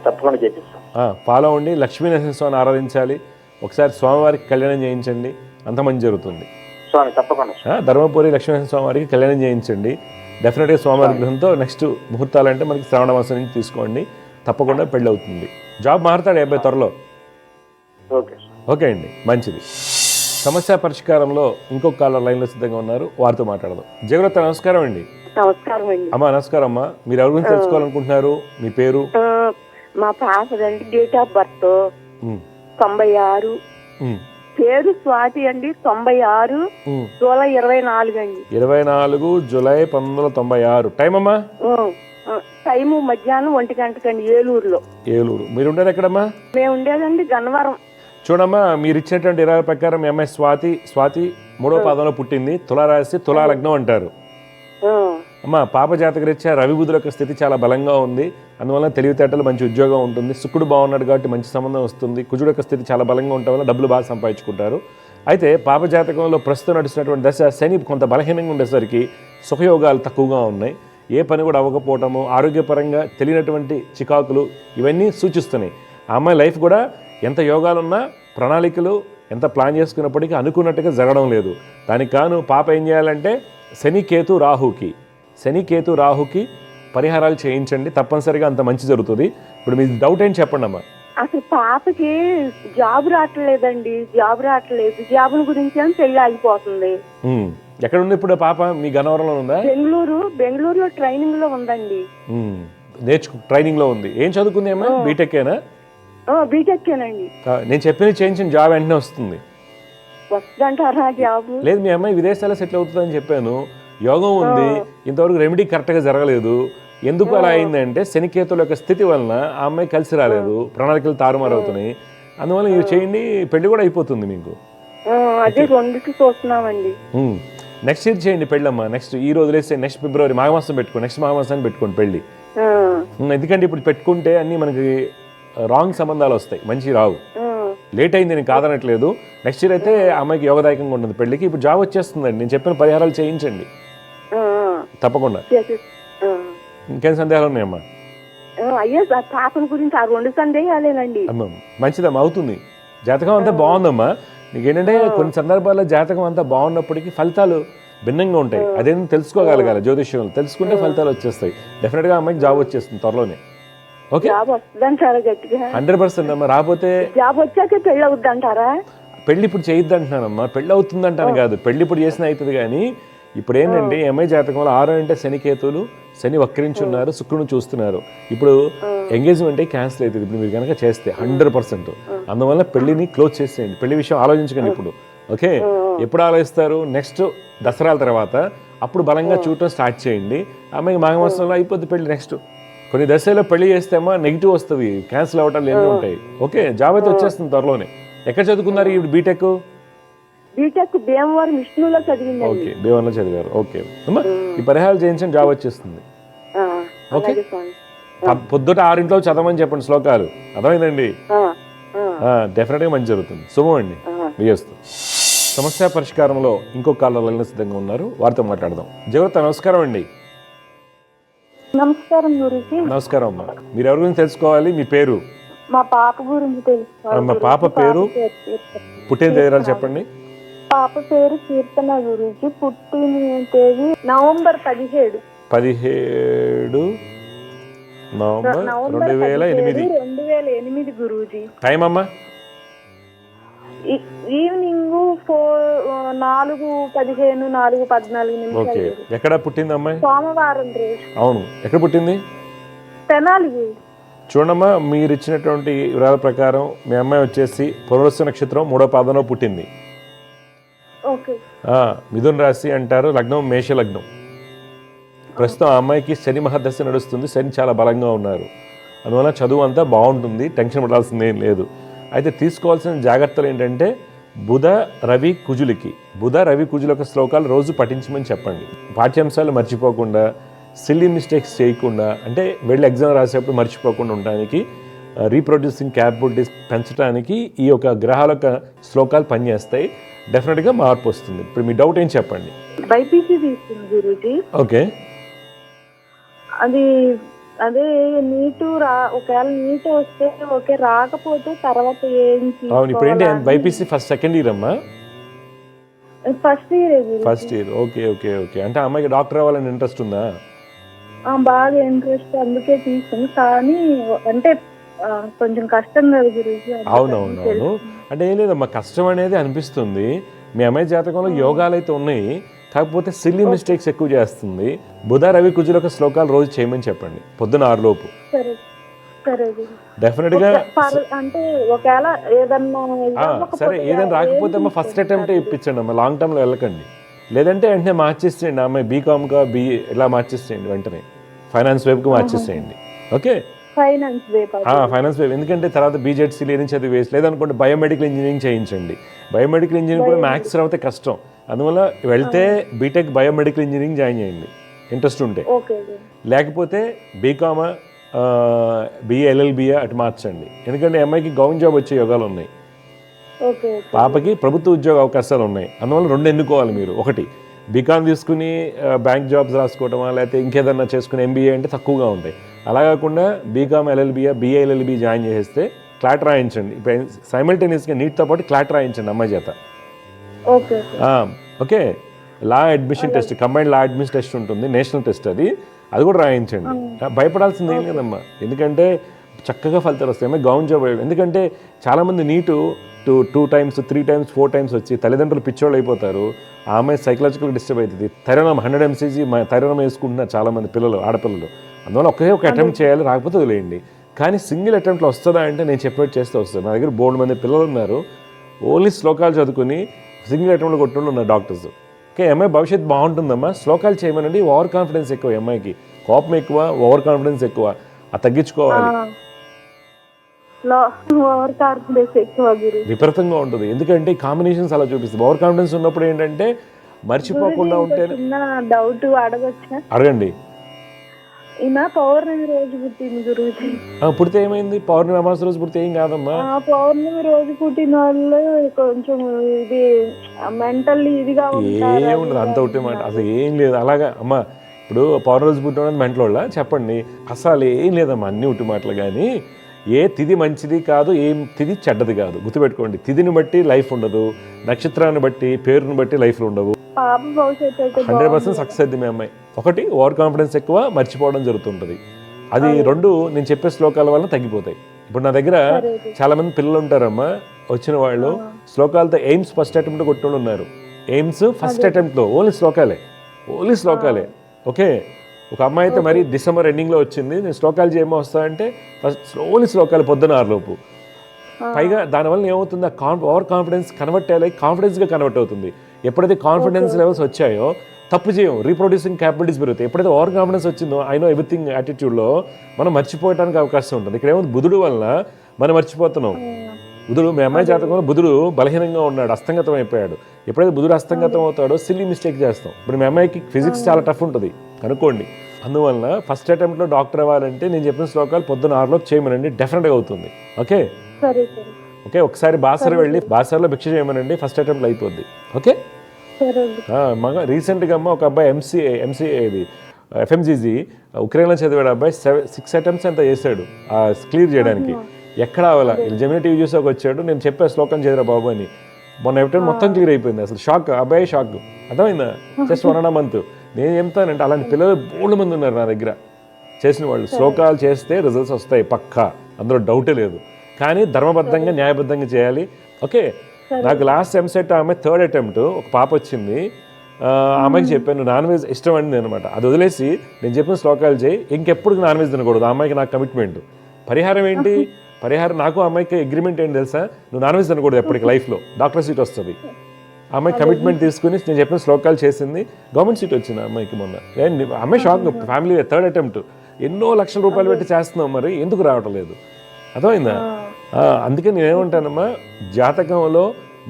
తప్పకుండా చేపిస్తాం. ఫాలో అవ్వండి. లక్ష్మీ నరసింహస్వామిని ఆరాధించాలి. ఒకసారి స్వామివారికి కళ్యాణం చేయించండి, అంత మంచి జరుగుతుంది. ధర్మపురి లక్ష్మీనరసింహస్వామి వారికి కళ్యాణం చేయించండి. డెఫినెట్గా స్వామివారి గృహంతో నెక్స్ట్ ముహూర్తాలు అంటే మనకి శ్రావణ మాసం నుంచి తీసుకోండి, తప్పకుండా పెళ్ళి అవుతుంది. జాబ్ మారుతాడు అబ్బాయి త్వరలో. ఓకే అండి, మంచిది. సమస్య పరిష్కారంలో ఇంకొక కాలర్ లైన్లో సిద్ధంగా ఉన్నారు, వారితో మాట్లాడదాం. జగరత్త నమస్కారం అండి. నమస్కారం అండి. అమ్మా నమస్కారం అమ్మా. మీరు ఎవరి గురించి తెలుసుకోవాలనుకుంటున్నారు? మీ పేరు? మా పాపదండి, డేట్ ఆఫ్ బర్త్ 96, పేరు స్వాతి అండి. 96 జూలై 24 అండి. 24 జూలై 1996. టైం అమ్మా? టైము మధ్యాహ్నం 1 గంటకండి. ఏలూరులో. ఏలూరు. మీరు ఉండేది ఎక్కడమ్మా? మేము ఉండేదండి గన్నవరం. చూడమ్మా, మీరు ఇచ్చినటువంటి 20 ప్రకారం మీ అమ్మాయి స్వాతి 3వ పాదంలో పుట్టింది. తులారాశి, తులా లగ్నం అంటారు. అమ్మ పాప జాతకరీత్యా రవి బుధుల యొక్క స్థితి చాలా బలంగా ఉంది. అందువల్ల తెలివితేటలు, మంచి ఉద్యోగం ఉంటుంది. శుక్రుడు బాగున్నాడు కాబట్టి మంచి సంబంధం వస్తుంది. కుజుడు యొక్క స్థితి చాలా బలంగా ఉండటం వల్ల డబ్బులు బాగా సంపాదించుకుంటారు. అయితే పాప జాతకంలో ప్రస్తుతం నడుస్తున్నటువంటి దశ శని కొంత బలహీనంగా ఉండేసరికి సుఖయోగాలు తక్కువగా ఉన్నాయి. ఏ పని కూడా అవ్వకపోవటము, ఆరోగ్యపరంగా తెలియనటువంటి చికాకులు, ఇవన్నీ సూచిస్తున్నాయి. ఆ అమ్మాయి లైఫ్ కూడా ఎంత యోగాలున్నా, ప్రణాళికలు, ఎంత ప్లాన్ చేసుకున్నప్పటికీ అనుకున్నట్టుగా జరగడం లేదు. దానికి కాను పాప ఏం చేయాలంటే శని కేతు రాహుకి పరిహారాలు చేయించండి, తప్పనిసరిగా అంత మంచి జరుగుతుంది. ఇప్పుడు మీ డౌట్ ఏంటి చెప్పండి అమ్మా. అసలు పాపకి జాబ్ రావట్లేదండి, జాబ్ గురించి అని పెళ్లి ఆగిపోతుంది. ఎక్కడ ఉంది ఇప్పుడు పాప? మీ గన్నవరంలో ఉందా? బెంగళూరులో ట్రైనింగ్ లో ఉందండి. ట్రైనింగ్ లో ఉంది. ఏం చదువుకుంది అమ్మా? బీటెక్కేనా? బీటెక్కేనండి. నేను చెప్పిన చేయించిన జాబ్ వెంటనే వస్తుంది. వస్తుందంటారా జాబ్? లేదు, మీ అమ్మాయి విదేశాల్లో సెటిల్ అవుతుందని చెప్పాను. యోగం ఉంది, ఇంతవరకు రెమెడీ కరెక్ట్గా జరగలేదు. ఎందుకు అలా అయిందంటే శనికేతుల యొక్క స్థితి వలన ఆ అమ్మాయి కలిసి రాలేదు, ప్రణాళికలు తారుమారు అవుతున్నాయి. అందువల్ల ఇవి చేయండి, పెళ్లి కూడా అయిపోతుంది మీకు. అదే రెండుకి చూస్తున్నామండి. నెక్స్ట్ ఇయర్ చేయండి పెళ్ళమ్మా. నెక్స్ట్ ఈ రోజు వదిలేస్తే నెక్స్ట్ ఫిబ్రవరి మాఘమాసం పెట్టుకోండి, నెక్స్ట్ మాఘమాసాన్ని పెట్టుకోండి పెళ్లి. ఎందుకంటే ఇప్పుడు పెట్టుకుంటే అన్ని మనకి రాంగ్ సంబంధాలు వస్తాయి, మంచి రావు. లేట్ అయింది, నేను కాదనట్లేదు. నెక్స్ట్ ఇయర్ అయితే అమ్మాయికి యోగదాయకంగా ఉంటుంది పెళ్లికి. ఇప్పుడు జాబ్ వచ్చేస్తుందండి, నేను చెప్పిన పరిహారాలు చేయించండి తప్పకుండా. ఇంకేం సందేహాలు ఉన్నాయమ్మా? అయ్యో పాపం గురించి ఆ 2 సందేహాలేనండి. అమ్మ మంచిదమ్మా, అవుతుంది. జాతకం అంతా బాగుందమ్మా. నీకేంటంటే కొన్ని సందర్భాల్లో జాతకం అంతా బాగున్నప్పటికీ ఫలితాలు భిన్నంగా ఉంటాయి. అదేంటి తెలుసుకోగలగాలి, జ్యోతిష్యం తెలుసుకుంటే ఫలితాలు వచ్చేస్తాయి. డెఫినెట్గా అమ్మాయికి జాబ్ వచ్చేస్తుంది త్వరలోనే. ఓకే, జాబ్ వస్తుందంటారా గట్టిగా? 100% అమ్మా. రాకపోతే జాబ్ వచ్చాకే పెళ్ళి అవుద్దంటారా? పెళ్లి ఇప్పుడు చేయొద్దు అంటున్నానమ్మా, పెళ్ళి అవుతుందంటాను కాదు. పెళ్లి ఇప్పుడు చేసిన అవుతుంది, కానీ ఇప్పుడు ఏంటంటే ఎంఐ జాతకంలో 6 అంటే శనికేతువులు, శని వక్రించి ఉన్నారు, శుక్రుని చూస్తున్నారు. ఇప్పుడు ఎంగేజ్మెంట్ క్యాన్సిల్ అవుతుంది ఇప్పుడు మీరు కనుక చేస్తే 100%. అందువల్ల పెళ్లిని క్లోజ్ చేసేయండి, పెళ్లి విషయం ఆలోచించకండి ఇప్పుడు. ఓకే, ఎప్పుడు ఆలోచిస్తారు? నెక్స్ట్ దసరాల తర్వాత అప్పుడు బలంగా చూడటం స్టార్ట్ చేయండి. అమ్మాయికి మాఘమాసంలో అయిపోద్ది పెళ్లి. నెక్స్ట్ కొన్ని దశలో పెళ్లి చేస్తేమో నెగిటివ్ వస్తుంది, క్యాన్సిల్ అవ్వటాలు ఎన్ని ఉంటాయి. ఓకే, జాబ్ అయితే వచ్చేస్తుంది త్వరలోనే. ఎక్కడ చదువుకున్నారు ఇప్పుడు బీటెక్? భీమవరం విష్ణులో చదివింది. ఓకే, భీమవరంలో చదివారు. ఓకే అమ్మా, ఈ పరిహారాలు చేయించండి, జాబ్ వచ్చేస్తుంది. ఓకే, పొద్దుట 6 చదవమని చెప్పండి శ్లోకాలు, అర్థమైందండి? డెఫినెట్గా మంచి జరుగుతుంది. శుభం అండి, వియస్తు. సమస్య పరిష్కారంలో ఇంకొక కాలంలో సిద్ధంగా ఉన్నారు, వారితో మాట్లాడదాం. జగత నమస్కారం అండి. నమస్కారం గురించి. నమస్కారం అమ్మా, మీరు ఎవరి గురించి తెలుసుకోవాలి? మీ పేరు? మా పాప గురించి తెలుసుకోవాలి. మా పాప పేరు, పుట్టిన తేదీ చెప్పండి. పాప పేరు కీర్తన గురించి. పుట్టిన తేదీ నవంబర్ 17 నవంబర్ 2008 గురూజీ. టైం అమ్మా? ఈవినింగ్ 4:15 4:14. ఓకే, ఎక్కడ పుట్టింది అమ్మాయి? సోమవారం రోజు. అవును, ఎక్కడ పుట్టింది? తెనాలి. చూడమ్మా, మీరు ఇచ్చినటువంటి వివరాల ప్రకారం మీ అమ్మాయి వచ్చేసి పునరుస్సు నక్షత్రం 3వ పాదంలో పుట్టింది. మిథున రాశి అంటారు, లగ్నం మేష లగ్నం. ప్రస్తుతం ఆ అమ్మాయికి శని మహదశ నడుస్తుంది, శని చాలా బలంగా ఉన్నారు. అందువల్ల చదువు అంతా బాగుంటుంది, టెన్షన్ పడాల్సింది ఏం లేదు. అయితే తీసుకోవాల్సిన జాగ్రత్తలు ఏంటంటే బుధ రవి కుజుల యొక్క శ్లోకాలు రోజు పఠించమని చెప్పండి. పాఠ్యాంశాలు మర్చిపోకుండా, సిల్లీ మిస్టేక్స్ చేయకుండా, అంటే వెళ్ళి ఎగ్జామ్ రాసేటప్పుడు మర్చిపోకుండా ఉండడానికి, రీప్రొడ్యూసింగ్ క్యాపబిలిటీస్ పెంచడానికి ఈ యొక్క గ్రహాల యొక్క శ్లోకాలు పనిచేస్తాయి. డెఫినెట్గా మార్పు వస్తుంది. ఇప్పుడు మీ డౌట్ ఏం చెప్పండి? బైపీసీ తీసుకుంది గురూజీ. ఓకే, అదే నీటు ఒకవేళ నీట్ వస్తే ఓకే, రాకపోతే తర్వాత ఏం? అవును, ఇప్పుడు ఏంటి బైపీసీ సెకండ్ ఇయర్ అమ్మా? First year. Okay okay okay, అంటే అమ్మాయికి డాక్టర్ అవ్వాలని ఇంట్రెస్ట్ ఉందా? బాగా ఇంట్రెస్ట్, అందుకే తీసుకుంది. కానీ అంటే కొంచెం కష్టం కదా గురించి. అవునవునవును, అంటే ఏం లేదమ్మా, కష్టం అనేది అనిపిస్తుంది. మీ అమ్మాయి జాతకంలో యోగాలు అయితే ఉన్నాయి, కాకపోతే సిల్లీ మిస్టేక్స్ ఎక్కువ చేస్తుంది. బుధ రవి కుజుల యొక్క శ్లోకాలు రోజు చేయమని చెప్పండి, పొద్దున 6 లోపు. డెఫినెట్ గా. అంటే ఒకవేళ ఏదన్నా సరే, ఏదైనా రాకపోతే అమ్మ ఫస్ట్ అటెంప్ట్ ఇప్పించండి అమ్మ, లాంగ్ టర్మ్ లో వెళ్ళకండి. లేదంటే వెంటనే మార్చేసేయండి, అమ్మాయి బీకామ్గా BA ఇలా మార్చేసేయండి, వెంటనే ఫైనాన్స్ వైపుకి మార్చేసేయండి. ఓకే, ఫైనాన్స్ వైపు. ఎందుకంటే తర్వాత BJED లేని చదివి వేస్ట్. లేదనుకోండి బయోమెడికల్ ఇంజనీరింగ్ చేయించండి. బయోమెడికల్ ఇంజనీరింగ్ కూడా మ్యాథ్స్ రావుతే కష్టం. అందువల్ల వెళ్తే బీటెక్ బయోమెడికల్ ఇంజనీరింగ్ జాయిన్ చేయండి ఇంట్రెస్ట్ ఉంటే. లేకపోతే బీకామా BA LLB అటు మార్చండి. ఎందుకంటే అమ్మాయికి గవర్నమెంట్ జాబ్ వచ్చే యోగాలు ఉన్నాయి, పాపకి ప్రభుత్వ ఉద్యోగ అవకాశాలు ఉన్నాయి. అందువల్ల 2 ఎన్నుకోవాలి మీరు. ఒకటి బీకామ్ తీసుకుని బ్యాంక్ జాబ్స్ రాసుకోవటమా, లేకపోతే ఇంకేదన్నా చేసుకుని MBA అంటే తక్కువగా ఉంటాయి. అలా కాకుండా BCom LLB BA LLB join చేస్తే క్లాట్ రాయించండి. సైమల్టేనియస్గా నీట్తో పాటు క్లాట్ రాయించండి అమ్మాయి చేత. Okay okay, law admission test, combined law admission test ఉంటుంది, నేషనల్ టెస్ట్ అది కూడా రాయించండి. భయపడాల్సింది ఏం లేదమ్మా, ఎందుకంటే చక్కగా ఫలితాలు వస్తాయి. అమ్మాయి గవర్నమెంట్ జాబ్, ఎందుకంటే చాలామంది నీటు 2 times 3 times 4 times వచ్చి తల్లిదండ్రులు పిచ్చోళ్ళు అయిపోతారు. ఆ అమ్మాయి సైకలాజికల్ డిస్టర్బ్ అవుతుంది. థైరాయిడ్ 100 mcg థైరాయిడ్ వేసుకుంటున్నారు చాలామంది పిల్లలు, ఆడపిల్లలు. అందువల్ల ఒక అటెంప్ట్ చేయాలి, రాకపోతే వదిలేయండి. కానీ సింగిల్ అటెంప్ట్లో వస్తుందా అంటే నేను చెప్పినట్టు చేస్తే వస్తుంది. నా దగ్గర బోల్డ్ మంది పిల్లలు ఉన్నారు, ఓన్లీ శ్లోకాలు చదువుకుని సింగిల్ అటెంప్ట్లో కొట్టుకుంటూ ఉన్నారు డాక్టర్స్. ఓకే, అమ్మాయి భవిష్యత్తు బాగుంటుందమ్మా. శ్లోకాలు చేయమనండి. ఓవర్ కాన్ఫిడెన్స్ ఎక్కువ అమ్మాయికి, కోపం ఎక్కువ, ఓవర్ కాన్ఫిడెన్స్ ఎక్కువ, అది తగ్గించుకోవాలి. ఓవర్ కాన్ఫిడెన్స్ ఎక్కువ గురు, విపరీతంగా ఉంటుంది. ఎందుకంటే ఈ కాంబినేషన్స్ అలా చూపిస్తుంది. ఓవర్ కాన్ఫిడెన్స్ ఉన్నప్పుడు ఏంటంటే మర్చిపోకుండా ఉంటే. చిన్న డౌట్ అడగచ్చా? అడగండి. ఈయన పౌర్ణమి రోజు పుట్టింది గురుజీ. పుడితే ఏమైంది? పౌర్ణమి అమావాస్య రోజు పుడితే ఏం కాదమ్మా. పౌర్ణమి రోజు పుట్టిన వాళ్ళు కొంచెం ఇది మెంటల్లీ ఇదిగా ఏముండదు, అంత ఒకటే మాట, అసలు ఏం లేదు. అలాగా అమ్మా, ఇప్పుడు పౌర్ణమి రోజు పుట్టిన మెంటలోళ్ళ చెప్పండి, అసలు ఏం లేదమ్మా, అన్ని ఉట్టి మాటలు. కానీ ఏ తిథి మంచిది కాదు, ఏం తిథి చెడ్డది కాదు, గుర్తుపెట్టుకోండి. తిథిని బట్టి లైఫ్ ఉండదు, నక్షత్రాన్ని బట్టి, పేరుని బట్టి లైఫ్లు ఉండవు. 100% సక్సెస్ అయింది మీ అమ్మాయి. ఒకటి, ఓవర్ కాన్ఫిడెన్స్ ఎక్కువ, మర్చిపోవడం జరుగుతుంటుంది. అది 2 నేను చెప్పే శ్లోకాల వల్ల తగ్గిపోతాయి. ఇప్పుడు నా దగ్గర చాలా మంది పిల్లలు ఉంటారమ్మా, వచ్చిన వాళ్ళు శ్లోకాలతో ఎయిమ్స్ ఫస్ట్ అటెంప్ట్ కొట్టిన ఉన్నారు. ఎయిమ్స్ ఫస్ట్ అటెంప్ట్లో ఓన్లీ శ్లోకాలే. ఓకే, ఒక అమ్మాయి అయితే మరి డిసెంబర్ ఎండింగ్లో వచ్చింది. నేను శ్లోకాలు చేయమో వస్తా అంటే ఫస్ట్ ఓన్లీ శ్లోకాలు పొద్దున 6 లోపు. పైగా దానివల్ల ఏమవుతుంది, ఓవర్ కాన్ఫిడెన్స్ కన్వర్ట్ అయ్యి కాన్ఫిడెన్స్గా కన్వర్ట్ అవుతుంది. ఎప్పుడైతే కాన్ఫిడెన్స్ లెవెల్స్ వచ్చాయో తప్పు చేయం, రీప్రొడ్యూసింగ్ క్యాపబిలిటీస్ పెరుగుతాయి. ఎప్పుడైతే ఓవర్ కాన్ఫిడెన్స్ వచ్చిందో ఐ నో ఎవ్రీథింగ్ యాటిట్యూడ్లో మనం మర్చిపోవడానికి అవకాశం ఉంటుంది. ఇక్కడ ఏమో బుధుడు వల్ల మనం మర్చిపోతున్నాం. బుధుడు, మీ అమ్మాయి జాతకంలో బుధుడు బలహీనంగా ఉన్నాడు, అస్తంగతం అయిపోయాడు. ఎప్పుడైతే బుధుడు అస్తంగతం అవుతాడో సిల్లీ మిస్టేక్ చేస్తాం. ఇప్పుడు మీ అమ్మాయికి ఫిజిక్స్ చాలా టఫ్ ఉంటుంది కనుక్కోండి. అందువల్ల ఫస్ట్ అటెంప్ట్లో డాక్టర్ అవ్వాలంటే నేను చెప్పిన శ్లోకాలు పొద్దున 6 లోపు చేయమనండి, డెఫినెట్గా అవుతుంది. ఓకే ఓకే, ఒకసారి బాసర్ వెళ్ళి బాసర్లో భిక్ష చేయమనండి, ఫస్ట్ అటెంప్ట్లో అయిపోద్ది. ఓకే, మగ రీసెంట్గా అమ్మ ఒక అబ్బాయి ఎంసీఏ ఇది FMGG ఉక్రెయిన్లో చదివాడు అబ్బాయి, 6 attempts అంతా చేశాడు క్లియర్ చేయడానికి. ఎక్కడ అవ్వాలా, జెమిని టీవీ చూసాక వచ్చాడు, నేను చెప్పా శ్లోకం చేయరా బాబు అని. మొన్న అటెంప్ట్ మొత్తం క్లియర్ అయిపోయింది. అసలు షాక్, అబ్బాయి షాక్, అర్థమైందా? Just 1.5 month. నేను చెప్తానంటే అలాంటి పిల్లలు బోల్డ్ మంది ఉన్నారు నా దగ్గర చేసిన వాళ్ళు. శ్లోకాలు చేస్తే రిజల్ట్స్ వస్తాయి పక్కా, అందులో డౌటే లేదు. కానీ ధర్మబద్ధంగా, న్యాయబద్ధంగా చేయాలి. ఓకే, నాకు లాస్ట్ ఎంసెట్ ఆమె 3rd attempt ఒక పాప వచ్చింది. ఆమెకి చెప్పాను నాన్ వెజ్ ఇష్టం అండి అనమాట. అది వదిలేసి నేను చెప్పిన శ్లోకాలు చేయి, ఇంకెప్పుడు నాన్ వెజ్ తినకూడదు. ఆ అమ్మాయికి నాకు కమిట్మెంట్. పరిహారం ఏంటి? పరిహారం నాకు అమ్మాయికి అగ్రిమెంట్ ఏంటి తెలుసా? నువ్వు నాన్ వెజ్ తినకూడదు ఎప్పటికి లైఫ్లో, డాక్టర్ సీట్ వస్తుంది. అమ్మాయి కమిట్మెంట్ తీసుకుని నేను చెప్పిన శ్లోకాలు చేసింది, గవర్నమెంట్ సీట్ వచ్చింది అమ్మాయికి మొన్న. అమ్మాయి షాక్, ఫ్యామిలీ 3rd attempt. ఎన్నో లక్షల రూపాయలు పెట్టి చేస్తున్నాం, మరి ఎందుకు రావటం లేదు? అర్థమైందా? అందుకే నేనేమంటానమ్మా, జాతకంలో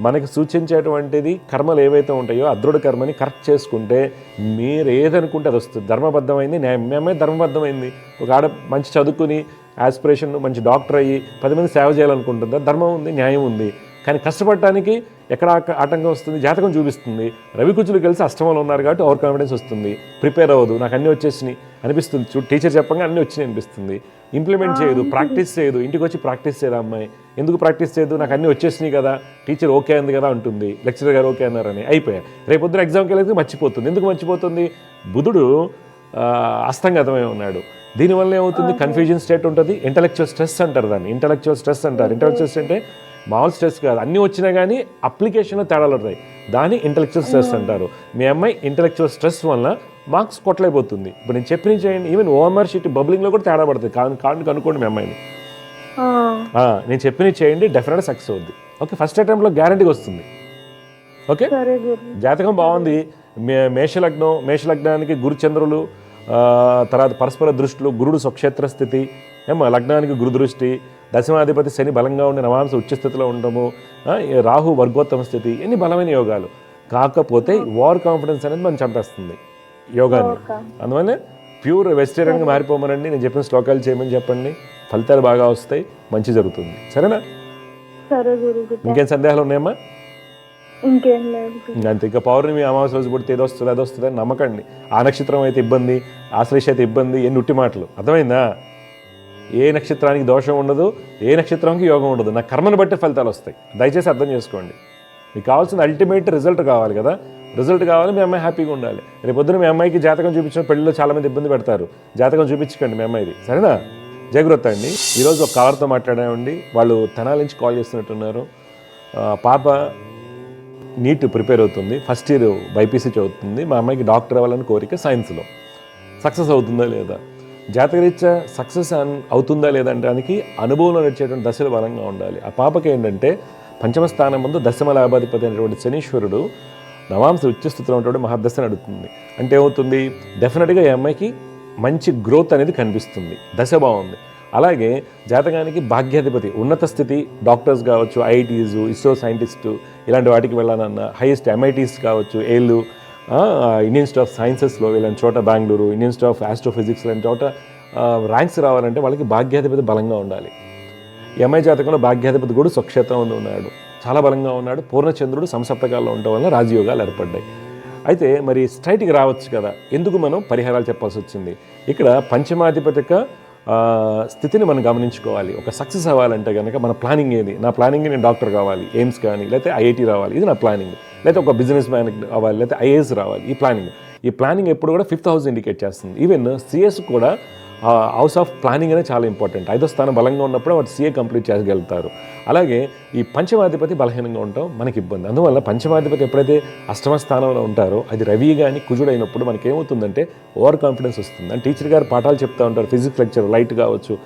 మనకి సూచించేటువంటిది కర్మలు ఏవైతే ఉంటాయో అద్రుడ కర్మని కరెక్ట్ చేసుకుంటే మీరు ఏదనుకుంటే అది వస్తుంది. ధర్మబద్ధమైంది, న్యాయం. మేమే ధర్మబద్ధమైంది. ఒక ఆడ మంచి చదువుకుని ఆస్పిరేషన్ మంచి డాక్టర్ అయ్యి 10 మంది సేవ చేయాలనుకుంటుందా? ధర్మం ఉంది, న్యాయం ఉంది. కానీ కష్టపడటానికి ఎక్కడ ఆటంకం వస్తుంది? జాతకం చూపిస్తుంది. రవికుజులు కలిసి అష్టమంలో ఉన్నారు కాబట్టి ఓవర్ కాన్ఫిడెన్స్ వస్తుంది. ప్రిపేర్ అవ్వదు, నాకు అన్నీ వచ్చేసినాయి అనిపిస్తుంది. టీచర్ చెప్పంగా అన్నీ వచ్చినాయి అనిపిస్తుంది. ఇంప్లిమెంట్ చేయదు, ప్రాక్టీస్ చేయదు. ఇంటికి వచ్చి ప్రాక్టీస్ చేయదు అమ్మాయి. ఎందుకు ప్రాక్టీస్ చేయదు? నాకు అన్నీ వచ్చేసినాయి కదా, టీచర్ ఓకే అంది కదా అంటుంది, లెక్చరర్ గారు ఓకే అన్నారని. అయిపోయా, రేపొద్దున ఎగ్జామ్కి వెళ్ళేది మర్చిపోతుంది. ఎందుకు మర్చిపోతుంది? బుధుడు అస్తంగతమై ఉన్నాడు. దీనివల్ల ఏమవుతుంది? కన్ఫ్యూజన్ స్టేట్ ఉంటుంది. ఇంటలెక్చువల్ స్ట్రెస్ అంటారు దాన్ని, ఇంటలెక్చువల్ స్ట్రెస్ అంటారు. ఇంటలెక్చువల్ స్ట్రెస్ అంటే మామూలు స్ట్రెస్ కాదు, అన్నీ వచ్చినా కానీ అప్లికేషన్లో తేడాలు ఉంటాయి, దాన్ని ఇంటలెక్చువల్ స్ట్రెస్ అంటారు. మీ అమ్మాయి ఇంటలెక్చువల్ స్ట్రెస్ వల్ల మార్క్స్ కొట్టలేకపోతుంది. ఇప్పుడు నేను చెప్పిన చేయండి, ఈవెన్ ఓఎంఆర్ షీట్ బబ్లింగ్లో కూడా తేడా పడుతుంది. కాదు కనుక్కోండి మీ అమ్మాయిని. నేను చెప్పిన చేయండి, డెఫినెట్గా సక్సెస్ అవుద్ది. ఓకే, ఫస్ట్ అటెంప్ట్లో గ్యారంటీగా వస్తుంది. ఓకే, జాతకం బాగుంది. మేషలగ్నానికి గురుచంద్రులు, తర్వాత పరస్పర దృష్టిలు, గురుడు స్వక్షేత్ర స్థితి, లగ్నానికి గురు దృష్టి, దశమాధిపతి శని బలంగా ఉండి నవాంశ ఉచ్చస్థితిలో ఉండము, రాహు వర్గోత్తమ స్థితి, ఎన్ని బలమైన యోగాలు. కాకపోతే ఓవర్ కాన్ఫిడెన్స్ అనేది మనం చంపేస్తుంది యోగాన్ని. అందువల్ల ప్యూర్ వెజిటేరియన్గా మారిపోమనండి, నేను చెప్పిన శ్లోకాలు చేయమని చెప్పండి, ఫలితాలు బాగా వస్తాయి, మంచి జరుగుతుంది. సరేనా? ఇంకేం సందేహాలు ఉన్నాయమ్మా? అంతే. ఇంకా పౌర్ణమి అమావాస్య రోజు పుడితే ఏదో వస్తుంది, అది వస్తుంది అని నమ్మకండి. ఆ నక్షత్రం అయితే ఇబ్బంది, ఆశ్లేష అయితే ఇబ్బంది, ఎన్ని ఉట్టి మాటలు. అర్థమైందా? ఏ నక్షత్రానికి దోషం ఉండదు, ఏ నక్షత్రానికి యోగం ఉండదు. నా కర్మను బట్టి ఫలితాలు వస్తాయి. దయచేసి అర్థం చేసుకోండి. మీకు కావాల్సిన అల్టిమేట్ రిజల్ట్ కావాలి కదా, రిజల్ట్ కావాలి, మీ అమ్మాయి హ్యాపీగా ఉండాలి. రేపు పొద్దున మీ అమ్మాయికి జాతకం చూపించిన పెళ్ళిలో చాలామంది ఇబ్బంది పెడతారు. జాతకం చూపించకండి మీ అమ్మాయిది, సరేనా? జాగ్రత్త అండి. ఈరోజు ఒక కావర్తో మాట్లాడామండి. వాళ్ళు తెనాలి నుంచి కాల్ చేస్తున్నట్టున్నారు. పాప నీట్ ప్రిపేర్ అవుతుంది, ఫస్ట్ ఇయర్ బైపీసీ చదువుతుంది. మా అమ్మాయికి డాక్టర్ అవ్వాలని కోరిక, సైన్స్లో. సక్సెస్ అవుతుందా లేదా, జాతకరీత్యా సక్సెస్ అవుతుందా లేదా అనడానికి అనుభవంలో నడిచేటువంటి దశలు బలంగా ఉండాలి. ఆ పాపకి ఏంటంటే పంచమ స్థానం ముందు దశమ లాభాధిపతి అనేటువంటి శనీశ్వరుడు నవాంశ ఉచ్చస్థితిలో ఉన్నటువంటి మహాదశ నడుస్తుంది. అంటే ఏమవుతుంది, డెఫినెట్గా ఈ అమ్మాయికి మంచి గ్రోత్ అనేది కనిపిస్తుంది, దశ బాగుంది. అలాగే జాతకానికి భాగ్యాధిపతి ఉన్నత స్థితి, డాక్టర్స్ కావచ్చు, ఐఐటీస్, ఇస్రో సైంటిస్టు ఇలాంటి వాటికి వెళ్ళాలన్నా, హైయెస్ట్ ఎంఐటీస్ కావచ్చు, ఏళ్ళు, ఇండియన్ ఇన్స్టిట్యూట్ ఆఫ్ సైన్సెస్లో ఇలాంటి చోట, Bengaluru Indian institute of astrophysics లాంటి చోట ర్యాంక్స్ రావాలంటే వాళ్ళకి భాగ్యాధిపతి బలంగా ఉండాలి. ఈ అమ్మాయి జాతకంలో భాగ్యాధిపతి కూడా స్వక్షేత్రంలో ఉన్నాడు, చాలా బలంగా ఉన్నాడు. పూర్ణచంద్రుడు సంసప్తకాల్లో ఉండటం వల్ల రాజయోగాలు ఏర్పడ్డాయి. అయితే మరి స్ట్రైట్కి రావచ్చు కదా, ఎందుకు మనం పరిహారాలు చెప్పాల్సి వచ్చింది? ఇక్కడ పంచమాధిపతిక స్థితిని మనం గమనించుకోవాలి. ఒక సక్సెస్ అవ్వాలంటే కనుక మన ప్లానింగ్ ఏది? నా ప్లానింగ్ నేను డాక్టర్ కావాలి, ఎయిమ్స్ కానీ, లేకపోతే ఐఐటీ రావాలి, ఇది నా ప్లానింగ్. లేకపోతే ఒక బిజినెస్ మ్యాన్ అవ్వాలి, లేకపోతే ఐఏఎస్ రావాలి, ఈ ప్లానింగ్ ఎప్పుడు కూడా 5th హౌస్ ఇండికేట్ చేస్తుంది. ఈవెన్ సిఎస్ కూడా హౌస్ ఆఫ్ ప్లానింగ్ అనేది చాలా ఇంపార్టెంట్. 5వ స్థానం బలంగా ఉన్నప్పుడు వాటి సిఏ కంప్లీట్ చేయగలుగుతారు. అలాగే ఈ పంచమాధిపతి బలహీనంగా ఉండటం మనకి ఇబ్బంది. అందువల్ల పంచమాధిపతి ఎప్పుడైతే అష్టమ స్థానంలో ఉంటారో, అది రవి కానీ కుజుడైనప్పుడు మనకి ఏమవుతుందంటే ఓవర్ కాన్ఫిడెన్స్ వస్తుంది. అని టీచర్ గారు పాఠాలు చెప్తూ ఉంటారు, ఫిజిక్స్ లెక్చర్ లైట్ కావచ్చు,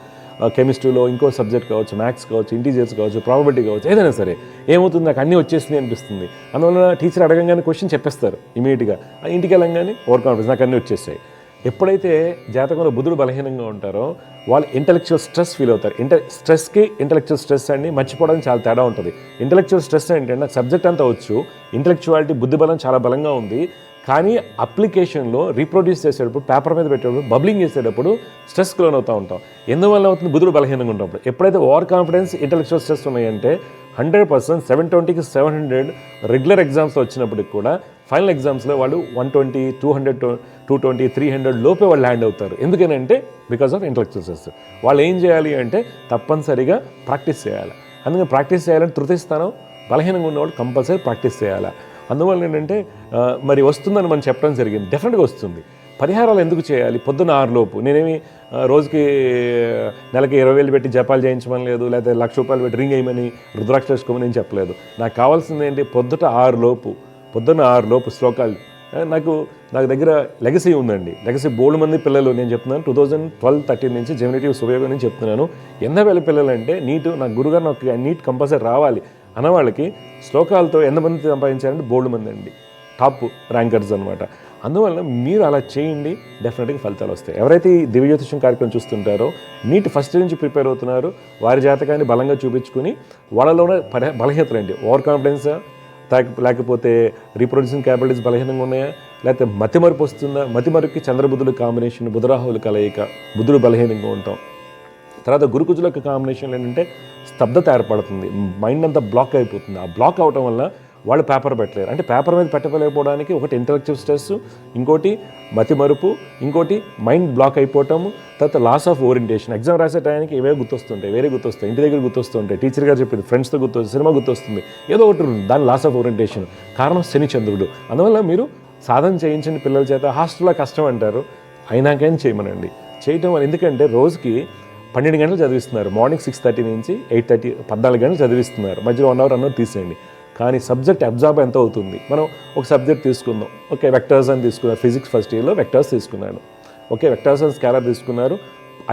కెమిస్ట్రీలో ఇంకో సబ్జెక్ట్ కావచ్చు, మ్యాథ్స్ కావచ్చు, ఇంటీజర్స్ కావచ్చు, ప్రాబబిలిటీ కావచ్చు, ఏదైనా సరే ఏమవుతుంది, నాకు అన్నీ వచ్చేసింది అనిపిస్తుంది. అందువల్ల టీచర్ అడగంగానే క్వశ్చన్ చెప్పేస్తారు ఇమీడియట్గా. ఇంటికి వెళ్ళంగానే ఓవర్ కాన్ఫిడెన్స్, నాకు అన్నీ వచ్చేసాయి. ఎప్పుడైతే జాతకంలో బుధుడు బలహీనంగా ఉంటారో వాళ్ళు ఇంటలెక్చువల్ స్ట్రెస్ ఫీల్ అవుతారు. స్ట్రెస్కి ఇంటలెక్చువల్ స్ట్రెస్ అండి మర్చిపోవడానికి చాలా తేడా ఉంటుంది. ఇంటలెక్చువల్ స్ట్రెస్ ఏంటంటే నాకు సబ్జెక్ట్ అంతా వచ్చు, ఇంటలెక్చువాలిటీ బుద్ధి బలం చాలా బలంగా ఉంది, కానీ అప్లికేషన్లో రీప్రొడ్యూస్ చేసేటప్పుడు, పేపర్ మీద పెట్టేటప్పుడు, బబ్లింగ్ చేసేటప్పుడు స్ట్రెస్కి లోన్ అవుతూ ఉంటాం. ఎందువల్ల అవుతుంది? బుధుడు బలహీనంగా ఉన్నప్పుడు. ఎప్పుడైతే ఓవర్ కాన్ఫిడెన్స్, ఇంటలెక్చువల్ స్ట్రెస్ ఉన్నాయంటే 100% 720కి 700 రెగ్యులర్ ఎగ్జామ్స్లో వచ్చినప్పటికి కూడా ఫైనల్ ఎగ్జామ్స్లో వాళ్ళు 120, 200, 220, 300 లోపే వాళ్ళు ల్యాండ్ అవుతారు. ఎందుకనంటే బికాస్ ఆఫ్ ఇంటలెక్చువల్ స్ట్రెస్. వాళ్ళు ఏం చేయాలి అంటే తప్పనిసరిగా ప్రాక్టీస్ చేయాలి. అందుకని ప్రాక్టీస్ చేయాలంటే తృతీయ స్థానం బలహీనంగా ఉన్నవాళ్ళు కంపల్సరీ ప్రాక్టీస్ చేయాలి. అందువల్ల ఏంటంటే మరి వస్తుందని మనం చెప్పడం జరిగింది, డెఫినెట్గా వస్తుంది. పరిహారాలు ఎందుకు చేయాలి? పొద్దున్న 6 లోపు. నేనేమి రోజుకి నెలకి 20,000 పెట్టి జపాలు చేయించమని లేదు, లేకపోతే ₹1,00,000 పెట్టి రింగ్ వేయమని, రుద్రాక్ష వేసుకోమని నేను చెప్పలేదు. నాకు కావాల్సింది ఏంటి? పొద్దున్న 6 లోపు శ్లోకాలు. నాకు దగ్గర లెగసీ ఉందండి. లెగసీ బోల్డ్ మంది పిల్లలు, నేను చెప్తున్నాను 2012-13 నుంచి జెమినిటివ్ ఉపయోగం నుంచి చెప్తున్నాను. 80,000 పిల్లలు అంటే నీట్, నాకు గురుగారు నాకు నీట్ కంపల్సరీ రావాలి అన్నవాళ్ళకి శ్లోకాలతో ఎంతమంది సంపాదించారంటే బోల్డ్ మంది అండి, టాప్ ర్యాంకర్స్ అనమాట. అందువల్ల మీరు అలా చేయండి, డెఫినెట్గా ఫలితాలు వస్తాయి. ఎవరైతే ఈ దివ్య జ్యోతిషం కార్యక్రమం చూస్తుంటారో, నీట్ ఫస్ట్ నుంచి ప్రిపేర్ అవుతున్నారు, వారి జాతకాన్ని బలంగా చూపించుకుని వాళ్ళలోనే బలహీనతలు ఏంటి, ఓవర్ కాన్ఫిడెన్స్ లేకపోతే రీప్రొడ్యూసింగ్ క్యాపబిలిటీస్ బలహీనంగా ఉన్నాయా, లేకపోతే మతిమరుపు వస్తుందా, మతిమరుపుకి చంద్రబుధుల కాంబినేషన్, బుధరాహుల కలయిక, బుధుడు బలహీనంగా ఉంటాం. తర్వాత గురుకుజుల యొక్క కాంబినేషన్ ఏంటంటే స్తబ్దత ఏర్పడుతుంది, మైండ్ అంతా బ్లాక్ అయిపోతుంది. ఆ బ్లాక్ అవటం వల్ల వాళ్ళు పేపర్ పెట్టలేరు. అంటే పేపర్ మీద పెట్టలేకపోవడానికి ఒకటి ఇంటలెక్చువల్ స్ట్రెస్, ఇంకోటి మతిమరుపు, ఇంకోటి మైండ్ బ్లాక్ అయిపోవటము, తర్వాత లాస్ ఆఫ్ ఓరియంటేషన్. ఎగ్జామ్ రాసే టైంకి ఏవే గుర్తొస్తుంటాయి, వేరే గుర్తొస్తాయి, ఇంటి దగ్గర గుర్తొస్తుంటాయి, టీచర్ గారు చెప్పింది, ఫ్రెండ్స్తో గుర్తొస్తుంది, సినిమా గుర్తొస్తుంది, ఏదో ఒకటి ఉంది, దాని లాస్ ఆఫ్ ఓరియంటేషన్. కారణం శని చంద్రుడు. అందువల్ల మీరు సాధన చేయించండి పిల్లల చేత. హాస్టల్లో కష్టం అంటారు, అయినాకైనా చేయమనండి. చేయటం వల్ల ఎందుకంటే రోజుకి 12 గంటలు చదివిస్తున్నారు, మార్నింగ్ 6:30 నుంచి 8:30, 14 గంటలు చదివిస్తున్నారు, మధ్యలో 1 అవర్ తీసేయండి. కానీ సబ్జెక్ట్ అబ్జార్బ్ ఎంత అవుతుంది? మనం ఒక సబ్జెక్ట్ తీసుకుందాం, ఓకే వెక్టర్స్ అని తీసుకున్నారు, ఫిజిక్స్ ఫస్ట్ ఇయర్లో వెక్టర్స్ తీసుకున్నాడు, ఓకే వెక్టర్స్ అని స్కాలర్ తీసుకున్నారు,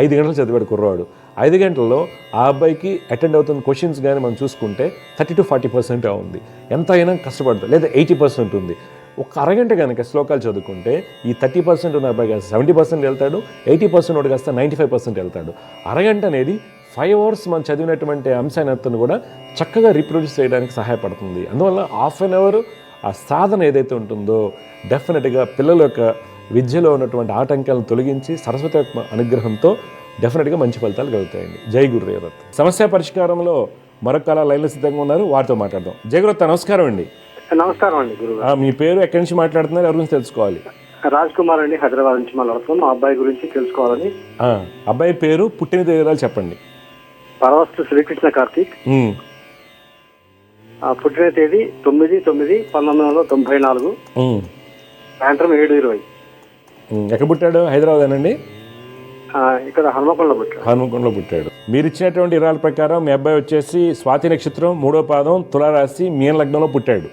5 గంటలు చదివాడు కుర్రవాడు. 5 గంటల్లో ఆ అబ్బాయికి అటెండ్ అవుతున్న క్వశ్చన్స్ కానీ మనం చూసుకుంటే 30-40% ఉంది. ఎంత అయినా కష్టపడతాడు, లేదా 80% ఉంది. ఒక అరగంట కనుక శ్లోకాలు చదువుకుంటే ఈ 30% ఉన్న అబ్బాయి కాస్త 70% వెళ్తాడు, 80% వాడు కాస్త 95% వెళ్తాడు. అరగంట అనేది 5 hours మనం చదివినటువంటి అంశాన్ని కూడా చక్కగా రీప్రొడ్యూస్ చేయడానికి సహాయపడుతుంది. అందువల్ల హాఫ్ అన్ అవర్ ఆ సాధన ఏదైతే ఉంటుందో డెఫినెట్గా పిల్లల యొక్క విద్యలో ఉన్నటువంటి ఆటంకాలను తొలగించి సరస్వతి అనుగ్రహంతో డెఫినెట్గా మంచి ఫలితాలు కలుగుతాయండి. జై గురుదేవదత్. సమస్య పరిష్కారంలో మరొక లైన్లో సిద్ధంగా ఉన్నారు, వారితో మాట్లాడదాం. జై గురుదత్త, నమస్కారం అండి. నమస్కారం అండి గురువు. మీ పేరు, ఎక్కడి నుంచి మాట్లాడుతున్నారు, ఎవరి గురించి తెలుసుకోవాలి? రాజ్ కుమార్ అండి, హైదరాబాద్ నుంచి మాట్లాడుతున్నాం. మా అబ్బాయి గురించి తెలుసుకోవాలని. అబ్బాయి పేరు, పుట్టిన తేదీలు చెప్పండి. పరవస్తు శ్రీకృష్ణ కార్తీక్. పుట్టిన తేదీ 9/9/1994, సాయంత్రం 7:20. ఎక్కడ పుట్టాడు? హైదరాబాదేనండి. ఇక్కడ హనుమకొండలో పుట్టాడు. మీరు ఇచ్చినటువంటి వివరాల ప్రకారం మీ అబ్బాయి వచ్చేసి స్వాతి నక్షత్రం 3వ పాదం తులారాశి మీన లగ్నంలో పుట్టాడు.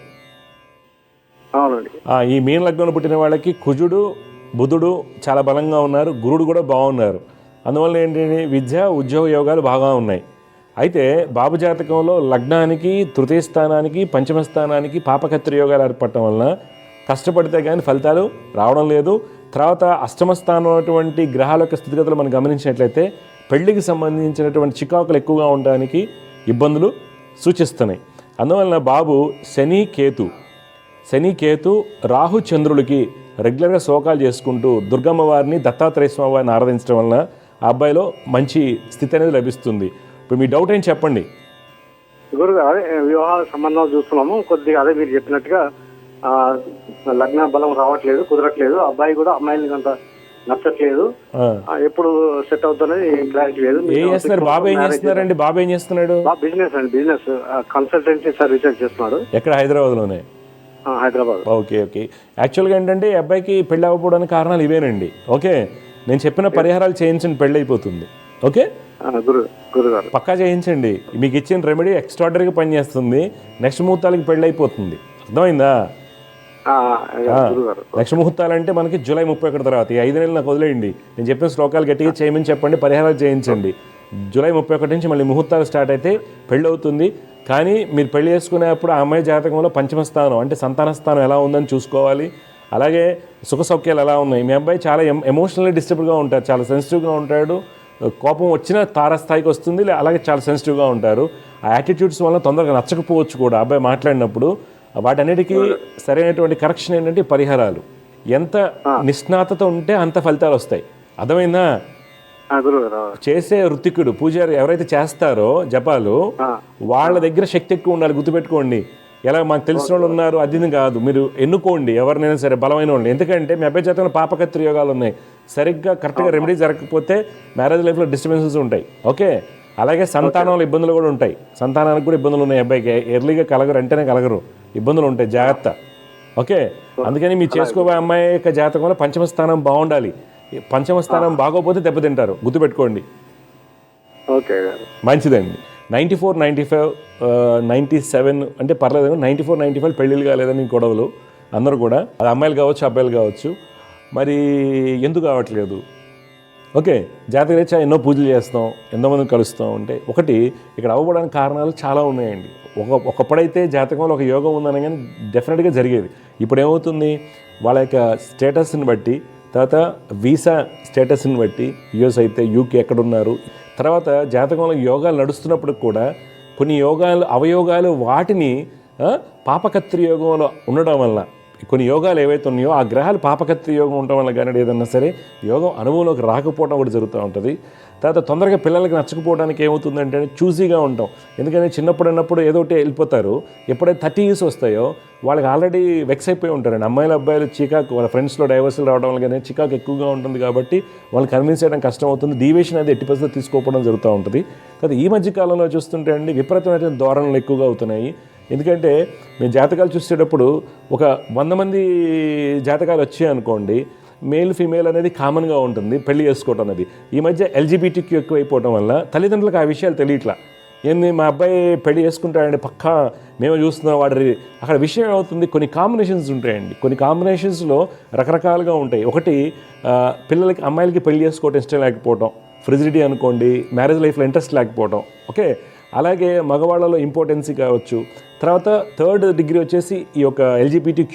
అవునండి. ఈ మీన లగ్నంలో పుట్టిన వాళ్ళకి కుజుడు బుధుడు చాలా బలంగా ఉన్నారు, గురుడు కూడా బాగున్నారు. అందువల్ల ఏంటంటే విద్య ఉద్యోగ యోగాలు బాగా ఉన్నాయి. అయితే బాబు జాతకంలో లగ్నానికి, తృతీయ స్థానానికి, పంచమ స్థానానికి పాపకత్రి యోగాలు ఏర్పడటం వలన కష్టపడితే కానీ ఫలితాలు రావడం లేదు. తర్వాత అష్టమ స్థానం అటువంటి గ్రహాల యొక్క స్థితిగతులు మనం గమనించినట్లయితే పెళ్లికి సంబంధించినటువంటి చికాకులు ఎక్కువగా ఉండడానికి ఇబ్బందులు సూచిస్తున్నాయి. అందువలన బాబు శని కేతు రాహు చంద్రులకి రెగ్యులర్గా శోకాలు చేసుకుంటూ దుర్గమ్మ వారిని, దత్తాత్రేయ స్వామి వారిని ఆరాధించడం వలన ఆ అబ్బాయిలో మంచి స్థితి అనేది లభిస్తుంది. ఇప్పుడు మీ డౌట్ ఏం చెప్పండి. గురుగారు, అదే వివాహ సంబంధాలు చూస్తున్నాము. కొద్దిగా అదే మీరు చెప్పినట్టుగా లగ్న బలం రావట్లేదు, కుదరట్లేదు. అబ్బాయి కూడా అమ్మాయిని అంత నచ్చట్లేదు. ఎప్పుడు సెట్ అవుతున్నది క్లారిటీ లేదు. ఏం చేస్తున్నారు? బాబు ఏం చేస్తున్నారండి? బాబు ఏం చేస్తున్నాడు? బిజినెస్ అండి, బిజినెస్ కన్సల్టెన్సీ సర్వీసెస్ చేస్తున్నాడు. ఎక్కడ? హైదరాబాద్లోనే. హైదరాబాద్. ఓకే. యాక్చువల్గా ఏంటంటే ఈ అబ్బాయికి పెళ్ళి అవ్వకపోవడానికి కారణాలు ఇవేనండి. ఓకే, నేను చెప్పిన పరిహారాలు చేయించండి, పెళ్ళి అయిపోతుంది. ఓకే గురుగారు, పక్కా చేయించండి. మీకు ఇచ్చిన రెమెడీ ఎక్స్ట్రాడనరీగా పనిచేస్తుంది. నెక్స్ట్ ముహూర్తాలకి పెళ్ళి అయిపోతుంది. అర్థమైందా? నెక్స్ట్ ముహూర్తాలు అంటే మనకి జూలై 31 తర్వాత. ఈ 5 నెలలు నాకు వదిలేయండి. నేను చెప్పిన శ్లోకాలు గట్టిగా చేయమని చెప్పండి, పరిహారాలు చేయించండి. జూలై 31 నుంచి మళ్ళీ ముహూర్తాలు స్టార్ట్ అయితే పెళ్ళి అవుతుంది. కానీ మీరు పెళ్లి చేసుకునేప్పుడు ఆ అమ్మాయి జాతకంలో పంచమ స్థానం అంటే సంతాన స్థానం ఎలా ఉందని చూసుకోవాలి. అలాగే సుఖ సౌఖ్యాలు ఎలా ఉన్నాయి. మీ అబ్బాయి చాలా ఎమోషనల్లీ డిస్టర్బ్డ్గా ఉంటారు, చాలా సెన్సిటివ్గా ఉంటాడు. కోపం వచ్చినా తారస్థాయికి వస్తుంది. అలాగే చాలా సెన్సిటివ్గా ఉంటారు. ఆ యాటిట్యూడ్స్ వల్ల తొందరగా నచ్చకపోవచ్చు కూడా అబ్బాయి మాట్లాడినప్పుడు. వాటన్నిటికీ సరైనటువంటి కరెక్షన్ ఏంటంటే పరిహారాలు. ఎంత నిష్ణాతత ఉంటే అంత ఫలితాలు వస్తాయి. అర్థమైందా? చేసే ఋత్వికుడు, పూజారి ఎవరైతే చేస్తారో జపాలు, వాళ్ళ దగ్గర శక్తి ఎక్కువ ఉండాలి. గుర్తుపెట్టుకోండి. ఎలా మాకు తెలిసిన వాళ్ళు ఉన్నారు అది కాదు, మీరు ఎన్నుకోండి ఎవరినైనా సరే బలమైన వాళ్ళు. ఎందుకంటే మీ అబ్బాయి జాతకంలో పాపకత్రి యోగాలు ఉన్నాయి. సరిగ్గా కరెక్ట్గా రెమెడీ జరగకపోతే మ్యారేజ్ లైఫ్లో డిస్టర్బెన్సెస్ ఉంటాయి. ఓకే, అలాగే సంతానంలో ఇబ్బందులు కూడా ఉంటాయి. సంతానానికి కూడా ఇబ్బందులు ఉన్నాయి. అబ్బాయికి ఎర్లీగా కలగరు, వెంటనే కలగరు, ఇబ్బందులు ఉంటాయి. జాగ్రత్త. ఓకే, అందుకని మీరు చేసుకోబోయే అమ్మాయి యొక్క జాతకంలో పంచమ స్థానం బాగుండాలి. పంచమ స్థానం బాగోపోతే దెబ్బతింటారు. గుర్తుపెట్టుకోండి. ఓకే, మంచిదండి. 94, 95, 97 అంటే పర్లేదు. 94, 95 పెళ్ళిళ్ళు కాలేదని గొడవలు అందరూ కూడా. అది అమ్మాయిలు కావచ్చు, అబ్బాయిలు కావచ్చు. మరి ఎందుకు కావట్లేదు? ఓకే, జాతకరీత్యా ఎన్నో పూజలు చేస్తాం, ఎంతోమందిని కలుస్తాం. అంటే ఒకటి ఇక్కడ అవ్వడానికి కారణాలు చాలా ఉన్నాయండి. ఒకప్పుడైతే జాతకంలో ఒక యోగం ఉందని కానీ డెఫినెట్గా జరిగేది. ఇప్పుడు ఏమవుతుంది, వాళ్ళ యొక్క స్టేటస్ని బట్టి, తర్వాత వీసా స్టేటస్ని బట్టి, యుఎస్ అయితే యూకే ఎక్కడున్నారు, తర్వాత జాతకంలో యోగాలు నడుస్తున్నప్పుడు కూడా కొన్ని యోగాలు అవయోగాలు వాటిని పాపకత్రి యోగంలో ఉండడం వల్ల కొన్ని యోగాలు ఏవైతే ఉన్నాయో ఆ గ్రహాలు పాపకత్రి యోగం ఉండటం వల్ల కానీ ఏదన్నా సరే యోగం అనుభవంలోకి రాకపోవడం కూడా జరుగుతూ ఉంటుంది. తర్వాత తొందరగా పిల్లలకి నచ్చకపోవడానికి ఏమవుతుందంటే చూసీగా ఉంటాం. ఎందుకంటే చిన్నప్పుడు ఏదో ఒకటి వెళ్ళిపోతారు. ఎప్పుడైతే 30 years వస్తాయో వాళ్ళకి ఆల్రెడీ వెక్స్ అయిపోయి ఉంటారండి. అమ్మాయిలు అబ్బాయిలు చికాకు, వాళ్ళ ఫ్రెండ్స్లో డైవర్సులు రావడం వల్ల కానీ చికాకు ఎక్కువగా ఉంటుంది కాబట్టి వాళ్ళు కన్విన్స్ చేయడం కష్టం అవుతుంది. డీవియేషన్ అనేది 80% తీసుకోకపోవడం జరుగుతూ ఉంటుంది. తర్వాత ఈ మధ్యకాలంలో చూస్తుంటే అండి విపరీతమైన ధోరణులు ఎక్కువగా అవుతున్నాయి. ఎందుకంటే మేము జాతకాలు చూసేటప్పుడు ఒక 100 మంది జాతకాలు వచ్చాయి అనుకోండి, మేల్ ఫీమేల్ అనేది కామన్గా ఉంటుంది పెళ్లి చేసుకోవటం అనేది. ఈ మధ్య LGBTQ ఎక్కువైపోవడం వల్ల తల్లిదండ్రులకు ఆ విషయాలు తెలియట్లా. ఏంది మా అబ్బాయి పెళ్లి చేసుకుంటాడండి పక్కా మేము చూస్తున్నాం వాడి. అక్కడ విషయం ఏమవుతుంది, కొన్ని కాంబినేషన్స్ ఉంటాయండి. కొన్ని కాంబినేషన్స్లో రకరకాలుగా ఉంటాయి. ఒకటి పిల్లలకి అమ్మాయిలకి పెళ్లి చేసుకోవటం ఇష్టం లేకపోవటం, ఫ్రిజిడిటీ అనుకోండి, మ్యారేజ్ లైఫ్లో ఇంట్రెస్ట్ లేకపోవటం. ఓకే, అలాగే మగవాళ్ళలో ఇంపార్టెన్సీ కావచ్చు. తర్వాత 3rd డిగ్రీ వచ్చేసి ఈ యొక్క LGBTQ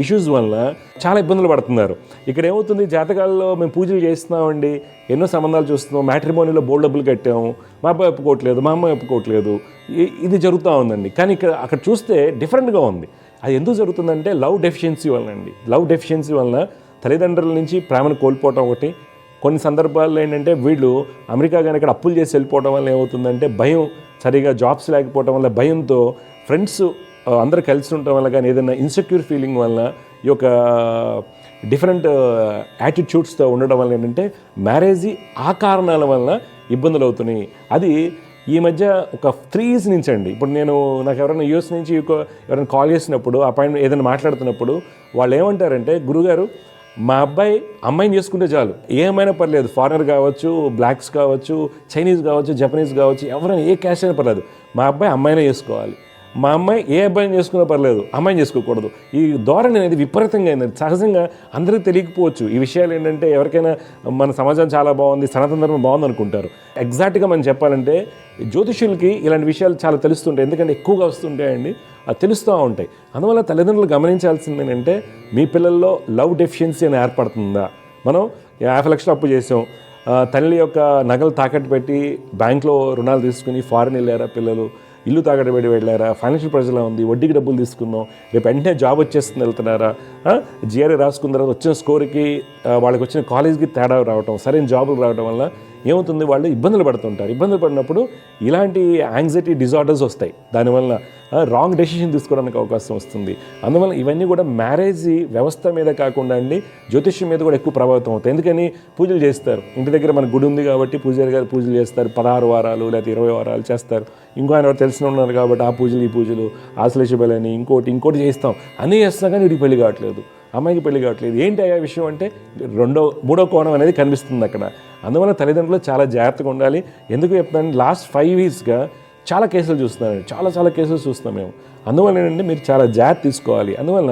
ఇష్యూస్ వల్ల చాలా ఇబ్బందులు పడుతున్నారు. ఇక్కడ ఏమవుతుంది, జాతకాల్లో మేము పూజలు చేస్తున్నామండి, ఎన్నో సంబంధాలు చూస్తున్నాం, మ్యాట్రిమోనీలో బోల్డ్ డబ్బులు కట్టాము, మా అబ్బాయి ఒప్పుకోవట్లేదు, మా అమ్మాయి ఒప్పుకోవట్లేదు, ఇది జరుగుతూ ఉందండి. కానీ అక్కడ చూస్తే డిఫరెంట్గా ఉంది. అది ఎందుకు జరుగుతుందంటే లవ్ డెఫిషియన్సీ వలన అండి. లవ్ డెఫిషియన్సీ వలన తల్లిదండ్రుల నుంచి ప్రేమను కోల్పోవటం ఒకటి. కొన్ని సందర్భాల్లో ఏంటంటే వీళ్ళు అమెరికా కానీ ఇక్కడ అప్పులు చేసి వెళ్ళిపోవడం వల్ల ఏమవుతుందంటే భయం, సరిగా జాబ్స్ లేకపోవడం వల్ల భయంతో ఫ్రెండ్స్ అందరూ కలిసి ఉండటం వల్ల కానీ ఏదైనా ఇన్సెక్యూర్ ఫీలింగ్ వల్ల ఈ యొక్క డిఫరెంట్ యాటిట్యూడ్స్తో ఉండడం వల్ల ఏంటంటే మ్యారేజ్ ఆ కారణాల వల్ల ఇబ్బందులు అవుతున్నాయి. అది ఈ మధ్య ఒక 3 years నుంచి అండి. ఇప్పుడు నాకు ఎవరైనా యూఎస్ నుంచి ఎవరైనా కాల్ చేసినప్పుడు అపాయింట్మెంట్ ఏదైనా మాట్లాడుతున్నప్పుడు వాళ్ళు ఏమంటారంటే, గురుగారు మా అబ్బాయి అమ్మాయిని చేసుకుంటే చాలు, ఏమైనా పర్లేదు, ఫారినర్ కావచ్చు, బ్లాక్స్ కావచ్చు, చైనీస్ కావచ్చు, జపనీస్ కావచ్చు, ఎవరైనా ఏ క్యాస్ట్ అయినా పర్లేదు, మా అబ్బాయి అమ్మాయినే చేసుకోవాలి, మా అమ్మాయి ఏ అబ్బాయిని చేసుకున్నా పర్లేదు, అమ్మాయిని చేసుకోకూడదు. ఈ ధోరణి అనేది విపరీతంగా అయింది. సహజంగా అందరికీ తెలియకపోవచ్చు ఈ విషయాలు. ఏంటంటే ఎవరికైనా మన సమాజం చాలా బాగుంది, సనాతన ధర్మం బాగుంది అనుకుంటారు. ఎగ్జాక్ట్గా మనం చెప్పాలంటే జ్యోతిష్యులకి ఇలాంటి విషయాలు చాలా తెలుస్తుంటాయి, ఎందుకంటే ఎక్కువగా వస్తుంటాయండి, అది తెలుస్తూ ఉంటాయి. అందువల్ల తల్లిదండ్రులు గమనించాల్సింది ఏంటంటే, మీ పిల్లల్లో లవ్ డెఫిషియన్సీ అని ఏర్పడుతుందా? మనం 50 లక్షలు అప్పు చేసాం, తల్లి యొక్క నగలు తాకట్టు పెట్టి బ్యాంక్లో రుణాలు తీసుకుని ఫారెన్ వెళ్ళారా పిల్లలు, ఇల్లు తాకట్టు పెట్టి వెళ్ళారా, ఫైనాన్షియల్ ప్రెషర్లో ఉంది, వడ్డీకి డబ్బులు తీసుకుందాం, రేపు వెంటనే జాబ్ వచ్చేస్తుంది వెళ్తున్నారా, జిఆర్ఏ రాసుకున్న తర్వాత వచ్చిన స్కోర్కి వాళ్ళకి వచ్చిన కాలేజ్కి తేడా రావటం, సరైన జాబులు రావడం వల్ల ఏమవుతుంది, వాళ్ళు ఇబ్బందులు పడుతుంటారు. ఇబ్బందులు పడినప్పుడు ఇలాంటి యాంగ్జైటీ డిజార్డర్స్ వస్తాయి. దానివల్ల రాంగ్ డెసిషన్ తీసుకోవడానికి అవకాశం వస్తుంది. అందువల్ల ఇవన్నీ కూడా మ్యారేజ్ వ్యవస్థ మీద కాకుండా అండి, జ్యోతిష్యం మీద కూడా ఎక్కువ ప్రభావితం అవుతాయి. ఎందుకని పూజలు చేస్తారు, ఇంటి దగ్గర మన గుడి ఉంది కాబట్టి పూజారి గారు పూజలు చేస్తారు, 16 వారాలు లేకపోతే 20 వారాలు చేస్తారు. ఇంకో ఆయన తెలిసిన ఉన్నారు కాబట్టి ఆ పూజలు ఈ పూజలు ఆశ్లేష బలని ఇంకోటి చేస్తాం, అన్నీ చేస్తాం, కానీ వీడికి పెళ్లి కావట్లేదు, అమ్మాయికి పెళ్లి కావట్లేదు. ఏంటి అయ్యా విషయం అంటే మూడో కోణం అనేది కనిపిస్తుంది అక్కడ. అందువల్ల తల్లిదండ్రులు చాలా జాగ్రత్తగా ఉండాలి. ఎందుకు చెప్తాను, లాస్ట్ 5 yearsగా చాలా కేసులు చూస్తున్నారండి, చాలా కేసులు చూస్తున్నాం మేము. అందువల్ల ఏంటంటే మీరు చాలా జాగ్రత్త తీసుకోవాలి. అందువల్ల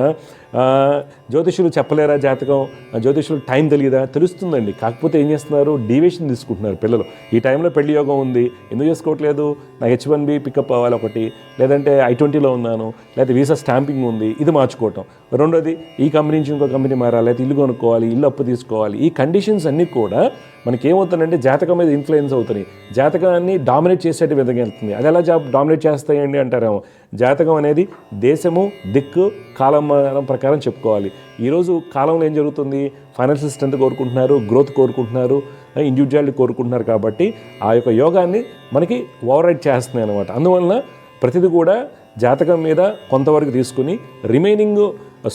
జ్యోతిష్యులు చెప్పలేరా జాతకం, జ్యోతిష్యులు టైం తెలియదా? తెలుస్తుందండి. కాకపోతే ఏం చేస్తున్నారు, డీవియేషన్ తీసుకుంటున్నారు పిల్లలు. ఈ టైంలో పెళ్లి యోగం ఉంది, ఎందుకు చేసుకోవట్లేదు, నాకు H1B పికప్ అవ్వాలి ఒకటి, లేదంటే I-20లో ఉన్నాను, లేకపోతే వీసా స్టాంపింగ్ ఉంది, ఇది మార్చుకోవటం. రెండోది ఈ కంపెనీ నుంచి ఇంకో కంపెనీ మారాలి, లేకపోతే ఇల్లు కొనుక్కోవాలి, ఇల్లు అప్పు తీసుకోవాలి. ఈ కండిషన్స్ అన్నీ కూడా మనకేమవుతుందంటే జాతకం మీద ఇన్ఫ్లుయెన్స్ అవుతున్నాయి, జాతకాన్ని డామినేట్ చేసేటి విధంగా వెళ్తుంది. అది ఎలా డామినేట్ చేస్తాయండి అంటారేమో. జాతకం అనేది దేశము, దిక్కు, కాలం ప్రకారం చెప్పుకోవాలి. ఈరోజు కాలంలో ఏం జరుగుతుంది, ఫైనాన్షియల్ స్ట్రెంత్ కోరుకుంటున్నారు, గ్రోత్ కోరుకుంటున్నారు, ఇండివిజువాలిటీ కోరుకుంటున్నారు. కాబట్టి ఆ యొక్క యోగాన్ని మనకి ఓవర్ రైడ్ చేస్తున్నాయి అనమాట. అందువలన ప్రతిదీ కూడా జాతకం మీద కొంతవరకు తీసుకుని రిమైనింగ్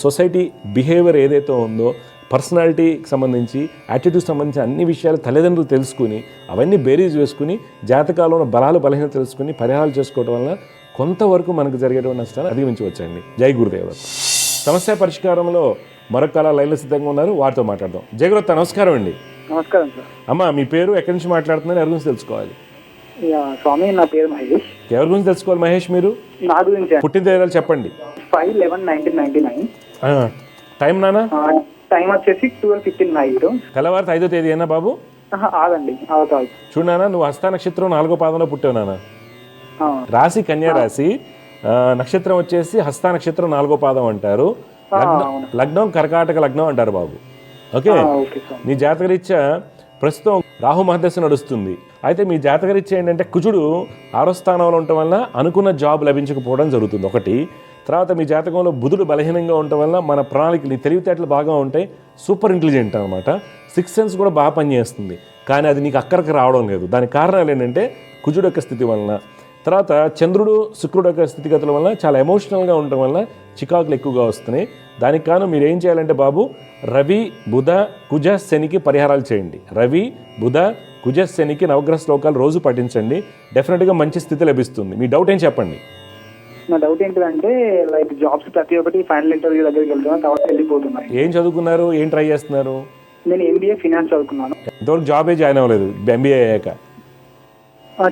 సొసైటీ బిహేవియర్ ఏదైతే ఉందో, పర్సనాలిటీకి సంబంధించి, యాటిట్యూడ్కి సంబంధించి అన్ని విషయాలు తల్లిదండ్రులు తెలుసుకుని అవన్నీ బేరీజ్ వేసుకుని జాతకాల్లో ఉన్న బలాలు బలహీనత తెలుసుకుని పరిహారాలు చేసుకోవడం వల్ల కొంతవరకు మనకు జరిగేటువంటి నష్టాన్ని అధిగమించవచ్చండి. జై గురుదేవ. సమస్య పరిష్కారంలో మరొక కళ లైన్లో సిద్ధంగా ఉన్నారు, వారితో మాట్లాడదాం. జయగురత్త నమస్కారం అండి. నమస్కారం సార్. అమ్మ మీ పేరు, ఎక్కడి నుంచి మాట్లాడుతున్నారు, ఎవరి గురించి తెలుసుకోవాలి? స్వామి, నా పేరు మహేష్. ఎవరి గురించి తెలుసుకోవాలి మహేష్ మీరు? నా గురించి. పుట్టిన తేదీలు చెప్పండి. 5/11/1999. టైం నానా? టైం వచ్చేసి 12:15 నైట్. తెల్లవారితే 5వ తేదీ అయినా బాబు? ఆగండి, అవతారు. చూడు నాన్న, నువ్వు హస్త నక్షత్రం 4వ పాదంలో పుట్టావు నాన్న. రాశి కన్యా రాశి, నక్షత్రం వచ్చేసి హస్త నక్షత్రం 4వ పాదం అంటారు, లగ్నం కర్కాటక లగ్నం అంటారు బాబు. ఓకే, నీ జాతకరీత్యా ప్రస్తుతం రాహు మహదశ నడుస్తుంది. అయితే మీ జాతకరీత్యా ఏంటంటే కుజుడు 6వ స్థానంలో ఉండటం వల్ల అనుకున్న జాబ్ లభించకపోవడం జరుగుతుంది ఒకటి. తర్వాత మీ జాతకంలో బుధుడు బలహీనంగా ఉండటం వల్ల మన ప్రణాళికలు, నీ తెలివితేటలు బాగా ఉంటాయి, సూపర్ ఇంటెలిజెంట్ అనమాట, 6th సెన్స్ కూడా బాగా పనిచేస్తుంది. కానీ అది నీకు అక్కడికి రావడం లేదు. దానికి కారణాలు ఏంటంటే కుజుడు యొక్క స్థితి వలన, తర్వాత చంద్రుడు శుక్రుడు యొక్క స్థితిగతుల వల్ల చాలా ఎమోషనల్గా ఉండటం వల్ల చికాకులు ఎక్కువగా వస్తున్నాయి. దానికి కారణం మీరు ఏం చేయాలంటే బాబు, రవి బుధ కుజ శనికి పరిహారాలు చేయండి. రవి బుధ కుజ శనికి నవగ్రహ శ్లోకాలు రోజు పఠించండి, డెఫినెట్గా మంచి స్థితి లభిస్తుంది. మీ డౌట్ ఏం చెప్పండి? నా డౌట్ ఏంటంటే, లైక్ జాబ్స్ ప్రతి ఒక్కటి ఫైనల్ ఇంటర్వ్యూ దగ్గరికి వెళ్తున్నా, తర్వాత వెళ్ళిపోతున్నాయి. ఏం చదువుకున్నారు, ఏం ట్రై చేస్తున్నారు? నేను MBA ఫినాన్స్ చదువుకున్నాను. ఇంతవరకు జాబే జాయిన్ అవ్వలేదు? MBA అయ్యాక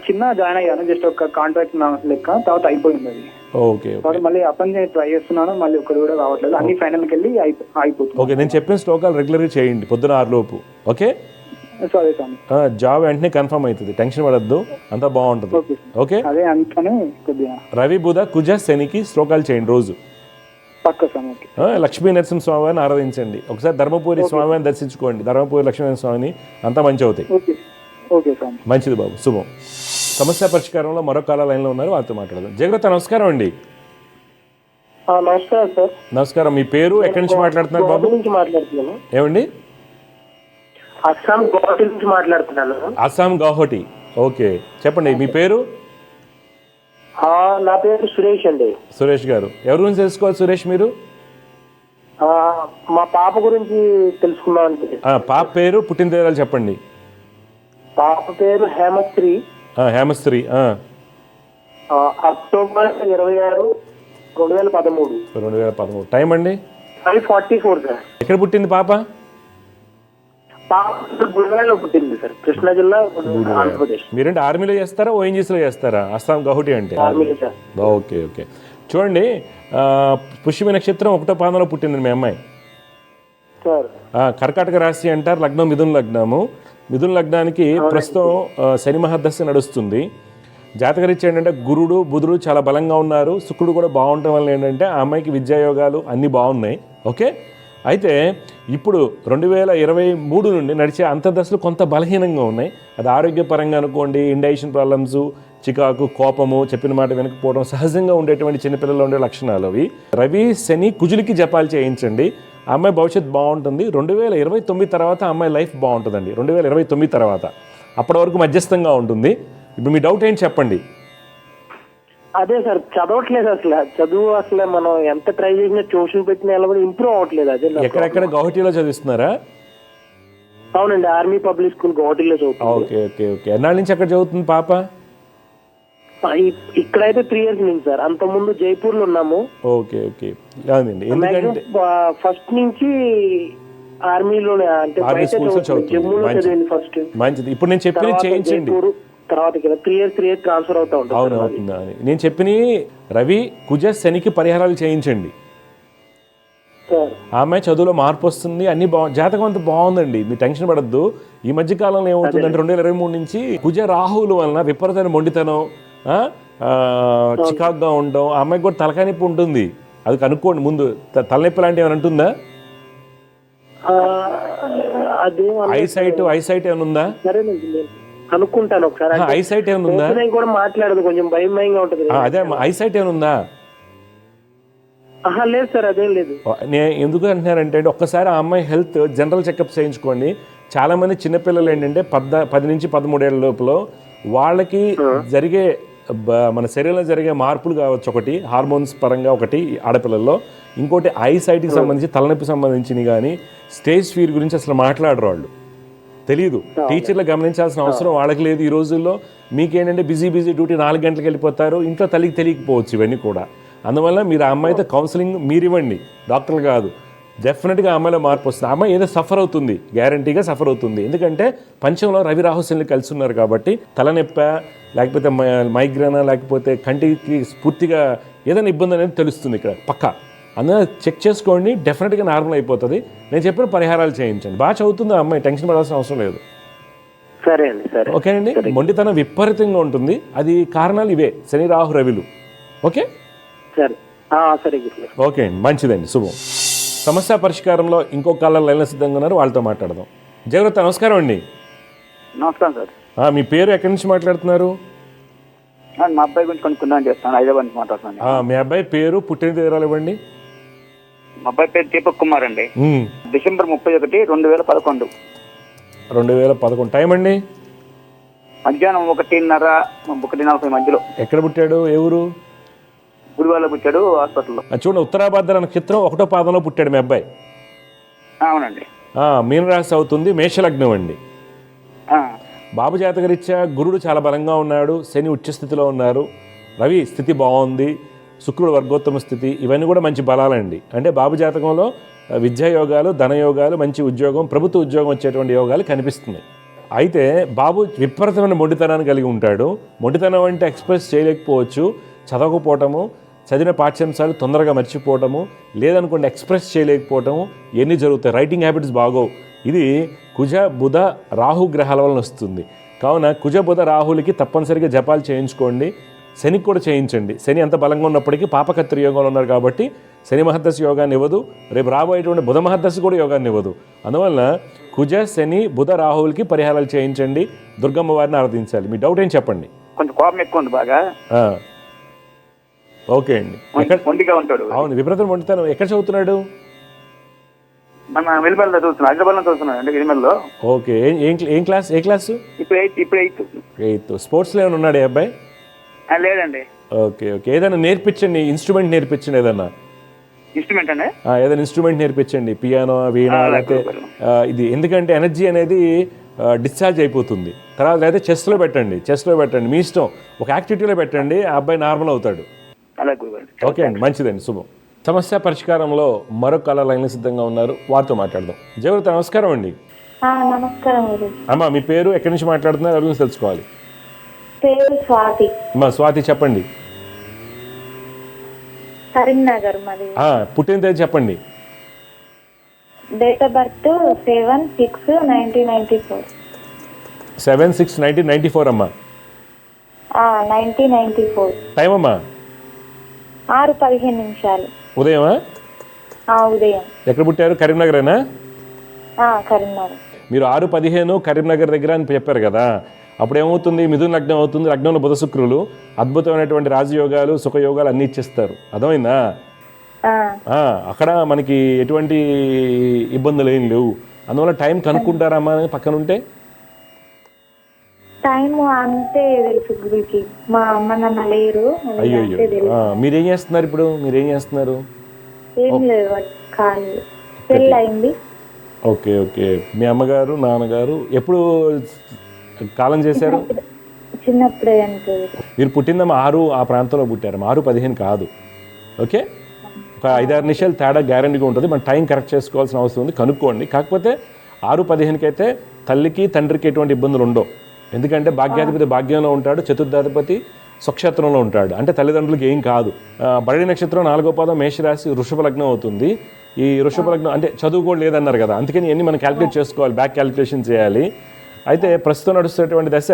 చిన్న జాయిన్ అయ్యాను, జస్ట్ ఒక కాంట్రాక్ట్ లెక్క, తర్వాత అయిపోయింది అది. ఓకే, తర్వాత మళ్ళీ అప్పని ట్రై చేస్తున్నాను, మళ్ళీ ఒకటి కూడా రావట్లేదు, అన్ని ఫైనల్కి వెళ్ళి అయిపోతుంది. ఓకే, నేను చెప్పిన శ్లోకాలు రెగ్యులర్గా చేయండి పొద్దున 6 లోపు. ఓకే, సరే స్వామి. జాబ్ వెంటనే కన్ఫర్మ్ అవుతుంది, టెన్షన్ పడద్దు, అంతా బాగుంటుంది. ఓకే, అదే అందుకని కొద్దిగా రవి బుధ కుజ శనికి శ్లోకాలు చేయండి రోజు. పక్క స్వామి. లక్ష్మీ నరసింహ స్వామిని ఆరాధించండి. ఒకసారి ధర్మపురి స్వామిని దర్శించుకోండి, ధర్మపురి లక్ష్మీ స్వామిని, అంతా మంచి అవుతాయి. ఓకే స్వామి. మంచిది బాబు, శుభం. సమస్య పరిష్కారంలో మరొక కాల లైన్లో ఉన్నారు, వారితో మాట్లాడదాం. జయగ్రత నమస్కారం అండి. నమస్కారం సార్. నమస్కారం, మీ పేరు, ఎక్కడి నుంచి మాట్లాడుతున్నారు బాబు? మాట్లాడుతున్నాను. ఏమండి? అస్సాం గౌహటి నుంచి మాట్లాడుతున్నాను. అస్సాం గౌహటి. ఓకే, చెప్పండి మీ పేరు? నా పేరు సురేష్ అండి. సురేష్ గారు, ఎవరి గురించి తెలుసుకోవాలి సురేష్ మీరు? మా పాప గురించి తెలుసుకుందామని. పాప పేరు పుట్టిన తేదీలు చెప్పండి. పాప పేరు హేమశ్రీ. హేమశ్రీ. అక్టోబర్ 26, 2013. 2013. టైం అండి 5:44 సార్. ఎక్కడ పుట్టింది పాప? పాప గుడివాడలో పుట్టింది సార్, కృష్ణా జిల్లా, ఆంధ్రప్రదేశ్. మీరేంటి ఆర్మీలో చేస్తారా, ఓఎన్జీసీలో చేస్తారా? అస్సాం గౌహటి అంటే. ఆర్మీలో సార్. Okay okay. చూడండి, పుష్యమి నక్షత్రం 1వ పాదంలో పుట్టింది మీ అమ్మాయి. సార్ కర్కాటక రాశి అంటారు, లగ్నం మిథున లగ్నము. మిథున లగ్నానికి ప్రస్తుతం శని మహర్దశ నడుస్తుంది. జాతకరీత్యా ఏంటంటే గురుడు బుధుడు చాలా బలంగా ఉన్నారు, శుక్రుడు కూడా బాగుండటం వల్ల ఏంటంటే ఆ అమ్మాయికి విద్యాయోగాలు అన్నీ బాగున్నాయి. ఓకే. అయితే ఇప్పుడు 2023 నుండి నడిచే అంతర్దశలు కొంత బలహీనంగా ఉన్నాయి. అది ఆరోగ్యపరంగా అనుకోండి, ఇండైజెషన్ ప్రాబ్లమ్స్, చికాకు, కోపము, చెప్పిన మాట వెనకపోవడం సహజంగా ఉండేటువంటి చిన్నపిల్లల్లో ఉండే లక్షణాలు అవి. రవి శని కుజులకి జపాలు చేయించండి, ఆ అమ్మాయి భవిష్యత్తు బాగుంటుంది. 2029 తర్వాత ఆ అమ్మాయి లైఫ్ బాగుంటుందండి. 2029 తర్వాత, అప్పటి వరకు మధ్యస్థంగా ఉంటుంది. ఇప్పుడు మీ డౌట్ ఏంటి చెప్పండి. అదే సార్, చదవట్లేదు అసలు. చదువు అసలు మనం ఎంత ట్రై చేసినా, ట్యూషన్ పెట్టినా ఎలా కూడా ఇంప్రూవ్ అవ్వట్లేదు. అదే ఎక్కడెక్కడ గౌహటిలో చదివిస్తున్నారా? అవునండి, ఆర్మీ పబ్లిక్ స్కూల్ గౌహటిలో చదువుతుంది. Okay okay okay. ఎన్నాళ్ళ నుంచి అక్కడ చదువుతుంది పాప? ఇక్కడైతే 3 years నుంచి సార్. అంత ముందు జైపూర్ లో ఉన్నాము. Okay okay. అదండి, ఎందుకంటే ఫస్ట్ నుంచి ఆర్మీలోనే, అంటే ఆర్మీ స్కూల్స్ చదువుతుంది. జమ్మూలో చదివింది ఫస్ట్. మంచిది. ఇప్పుడు నేను చెప్పిన చేయించండి. తర్వాత 3 years ట్రాన్స్ఫర్ అవుతా ఉంటుంది. అవును అవుతుందా అని నేను చెప్పిన రవి కుజ శనికి పరిహారాలు చేయించండి. ఆమె చదువులో మార్పు వస్తుంది, అన్ని జాతకం అంతా బాగుందండి, మీరు టెన్షన్ పడద్దు. ఈ మధ్య కాలంలో ఏమవుతుందంటే 2023 నుంచి కుజ రాహువుల వలన విపరీతమైన మొండితనం, చికాకుగా ఉండడం, ఆ అమ్మాయికి కూడా తలకాయ నొప్పి ఉంటుంది. అది కనుక్కోండి ముందు. తలనొప్పి లాంటి ఏమైనా ఉంటుందా? ఐసైట్ ఏమైనా ఉందా? కనుక్కుంటాను ఒకసారి. ఐసైట్ ఏమైనా ఉందా? కూడా మాట్లాడదు, కొంచెం భయంగా ఉంటుంది. అదే ఐసైట్ ఏమైనా ఉందా? లేదు సార్, అదేం లేదు. నేను ఎందుకు అంటున్నారంటే ఒక్కసారి ఆ అమ్మాయి హెల్త్ జనరల్ చెకప్ చేయించుకోండి. చాలా మంది చిన్నపిల్లలు ఏంటంటే 10 నుంచి 13 ఏళ్ళ లోపల వాళ్ళకి జరిగే మన శరీరంలో జరిగే మార్పులు కావచ్చు. ఒకటి హార్మోన్స్ పరంగా, ఒకటి ఆడపిల్లల్లో, ఇంకోటి ఐసైట్కి సంబంధించి తలనొప్పి సంబంధించినవి. కానీ స్టేజ్ ఫియర్ గురించి అసలు మాట్లాడరు వాళ్ళు, తెలియదు. టీచర్లు గమనించాల్సిన అవసరం వాళ్ళకి లేదు. ఈ రోజుల్లో మీకేంటంటే బిజీ డ్యూటీ 4 గంటలకు వెళ్ళిపోతారు, ఇంట్లో తల్లికి తెలియకపోవచ్చు ఇవన్నీ కూడా. అందువల్ల మీరు ఆ అమ్మాయితో కౌన్సిలింగ్ మీరు ఇవ్వండి, డాక్టర్లు కాదు. డెఫినెట్గా ఆ అమ్మాయిలో మార్పు వస్తుంది. ఆ అమ్మాయి ఏదో సఫర్ అవుతుంది, గ్యారంటీగా సఫర్ అవుతుంది. ఎందుకంటే పంచంలో రవి రాహుశనులు కలిసి ఉన్నారు కాబట్టి తలనొప్ప, లేకపోతే మైగ్రేనా, లేకపోతే కంటికి పూర్తిగా ఏదైనా ఇబ్బంది అనేది తెలుస్తుంది ఇక్కడ పక్కా. అందులో చెక్ చేసుకోండి, డెఫినెట్గా నార్మల్ అయిపోతుంది. నేను చెప్పిన పరిహారాలు చేయించండి. బాగా చదువుతుంది ఆ అమ్మాయి, టెన్షన్ పడాల్సిన అవసరం లేదు. సరే అండి, సరే. ఓకే అండి. మొండితనం విపరీతంగా ఉంటుంది, అది కారణాలు ఇవే, శని రాహు రవిలు. ఓకే సరే. ఓకే అండి, మంచిదండి, శుభం. సమస్య పరిష్కారంలో ఇంకో కాలంలో లైన్లో సిద్ధంగా ఉన్నారు, వాళ్ళతో మాట్లాడదాం. జయవ్రత నమస్కారం అండి. నమస్కారం సార్. మీ పేరు ఎక్కడి నుంచి మాట్లాడుతున్నారు? మా అబ్బాయి గురించి కొనుక్కుందామని చేస్తాను, హైదరాబాద్ నుంచి మాట్లాడుతున్నాను. మీ అబ్బాయి పేరు, పుట్టిన వివరాలు ఇవ్వండి. మా అబ్బాయి పేరు దీపక్ కుమార్ అండి. డిసెంబర్ 31, 2011. 2011. టైం అండి మధ్యాహ్నం 1:30 మధ్యలో. ఎక్కడ పుట్టాడు, ఏ ఊరు? గుడివాడలో పుట్టాడు, హాస్పిటల్లో. చూడండి, ఉత్తరాభద్ర నక్షత్రం 1వ పాదంలో పుట్టాడు మీ అబ్బాయి. అవునండి. మీనరాశి అవుతుంది, మేషలగ్నం అండి. బాబు జాతకరీత్యా గురుడు చాలా బలంగా ఉన్నాడు, శని ఉచ్చస్థితిలో ఉన్నారు, రవి స్థితి బాగుంది, శుక్రుడు వర్గోత్తమ స్థితి, ఇవన్నీ కూడా మంచి బలాలండి. అంటే బాబు జాతకంలో విద్యాయోగాలు, ధనయోగాలు, మంచి ఉద్యోగం, ప్రభుత్వ ఉద్యోగం వచ్చేటువంటి యోగాలు కనిపిస్తున్నాయి. అయితే బాబు విపరీతమైన మొండితనాన్ని కలిగి ఉంటాడు. మొండితనం అంటే ఎక్స్ప్రెస్ చేయలేకపోవచ్చు, చదవకపోవటము, చదివిన పాఠ్యాంశాలు తొందరగా మర్చిపోవటము, లేదనుకోండి ఎక్స్ప్రెస్ చేయలేకపోవటము, ఇవన్నీ జరుగుతాయి. రైటింగ్ హ్యాబిట్స్ బాగోవు. ఇది కుజ బుధ రాహు గ్రహాల వలన వస్తుంది. కావున కుజ బుధ రాహులకి తప్పనిసరిగా జపాలు చేయించుకోండి, శనికి కూడా చేయించండి. శని అంత బలంగా ఉన్నప్పటికీ పాపకత్రి యోగంలో ఉన్నారు కాబట్టి శని మహర్దశ యోగాన్ని ఇవ్వదు, రేపు రాబోయేటువంటి బుధ మహర్దశ కూడా యోగాన్ని ఇవ్వదు. అందువల్ల కుజ శని బుధ రాహులకి పరిహారాలు చేయించండి, దుర్గమ్మ వారిని ఆరాధించాలి. మీ డౌట్ ఏం చెప్పండి. కొంచెం కోపం ఎక్కువ ఉంది బాగా. ఓకే అండి. అవును, విపరీతం మొండితనం. ఎక్కడ చదువుతున్నాడు? మన వెలుబడిలో చదువుతున్నాడు, హైదరాబాద్లో చదువుతున్నాడు అండి, వెలుబడిలో. ఓకే. ఏ క్లాసు? ఇప్పుడు 8th. స్పోర్ట్స్లో ఏమైనా ఉన్నాడు ఈ అబ్బాయి? లేదండి. Okay okay. ఏదైనా నేర్పించండి, ఇన్స్ట్రుమెంట్ నేర్పించండి ఏదన్నా. ఇన్స్ట్రుమెంట్ అండి. ఏదైనా ఇన్స్ట్రుమెంట్ నేర్పించండి, పియానో, వీణా, లేకపోతే ఇది. ఎందుకంటే ఎనర్జీ అనేది డిశ్చార్జ్ అయిపోతుంది. తర్వాత అయితే చెస్లో పెట్టండి, మీ ఇష్టం. ఒక యాక్టివిటీలో పెట్టండి, ఆ అబ్బాయి నార్మల్ అవుతాడు. అలాగే గురుగారు. ఓకే అండి, మంచిదండి, శుభం. సమస్య పరిష్కారంలో మరో కాలర్ లైన్లో సిద్ధంగా ఉన్నారు, వారితో మాట్లాడదాం. జయవృత నమస్కారం అండి. నమస్కారం గురు. అమ్మా మీ పేరు, ఎక్కడి నుంచి మాట్లాడుతున్నారు, ఎవరి గురించి తెలుసుకోవాలి? పేరు స్వాతి. అమ్మా స్వాతి చెప్పండి. కరీంనగర్ మరి. పుట్టిన తేదీ చెప్పండి. Date of birth 7/6/1994. 7/6/1994 అమ్మా. 1994. టైం అమ్మా? 6:15. ఉదయమా? ఉదయం. ఎక్కడ పుట్టారు? కరీంనగరేనా? కరీంనగర్. మీరు 6:15 కరీంనగర్ దగ్గర అని చెప్పారు కదా. అప్పుడు ఏమవుతుంది? మిథున లగ్నం అవుతుంది. లగ్నంలో బుధ శుక్రులు అద్భుతమైనటువంటి రాజయోగాలు, సుఖయోగాలు అన్నీ ఇచ్చేస్తారు. అర్థమైందా? అక్కడ మనకి ఎటువంటి ఇబ్బందులు ఏం లేవు. అందువల్ల టైం కనుక్కుంటారమ్మా పక్కన ఉంటే. టైం అంతే తెలుసు గురుకి. మా అమ్మ నాన్న లేరు. అయ్యో మీరేం చేస్తున్నారు ఇప్పుడు? ఏం లేదు, ఖాళీ. పెళ్ళి అయింది. ఓకే. మీ అమ్మగారు నాన్నగారు ఎప్పుడు కాలం చేశారు? చిన్నప్పుడే అనిపోయింది. మీరు పుట్టిందమ్మా 6 ఆ ప్రాంతంలో పుట్టారు. 6:15 కాదు. ఓకే, ఒక 5-6 నిమిషాలు తేడా గ్యారంటీగా ఉంటుంది. మన టైం కరెక్ట్ చేసుకోవాల్సిన అవసరం ఉంది, కనుక్కోండి. కాకపోతే 6:15కి అయితే తల్లికి తండ్రికి ఎటువంటి ఇబ్బందులు ఉండవు. ఎందుకంటే భాగ్యాధిపతి భాగ్యంలో ఉంటాడు, చతుర్థాధిపతి స్వక్షేత్రంలో ఉంటాడు. అంటే తల్లిదండ్రులకి ఏం కాదు. భరణి నక్షత్రం 4వ పాదం మేషరాశి వృషభ లగ్నం అవుతుంది. ఈ వృషభ లగ్నం అంటే చదువు కూడా లేదన్నారు కదా, అందుకని ఇవన్నీ మనం క్యాలిక్యులేట్ చేసుకోవాలి, బ్యాక్ క్యాలిక్యులేషన్ చేయాలి. అయితే ప్రస్తుతం నడుస్తున్నటువంటి దశ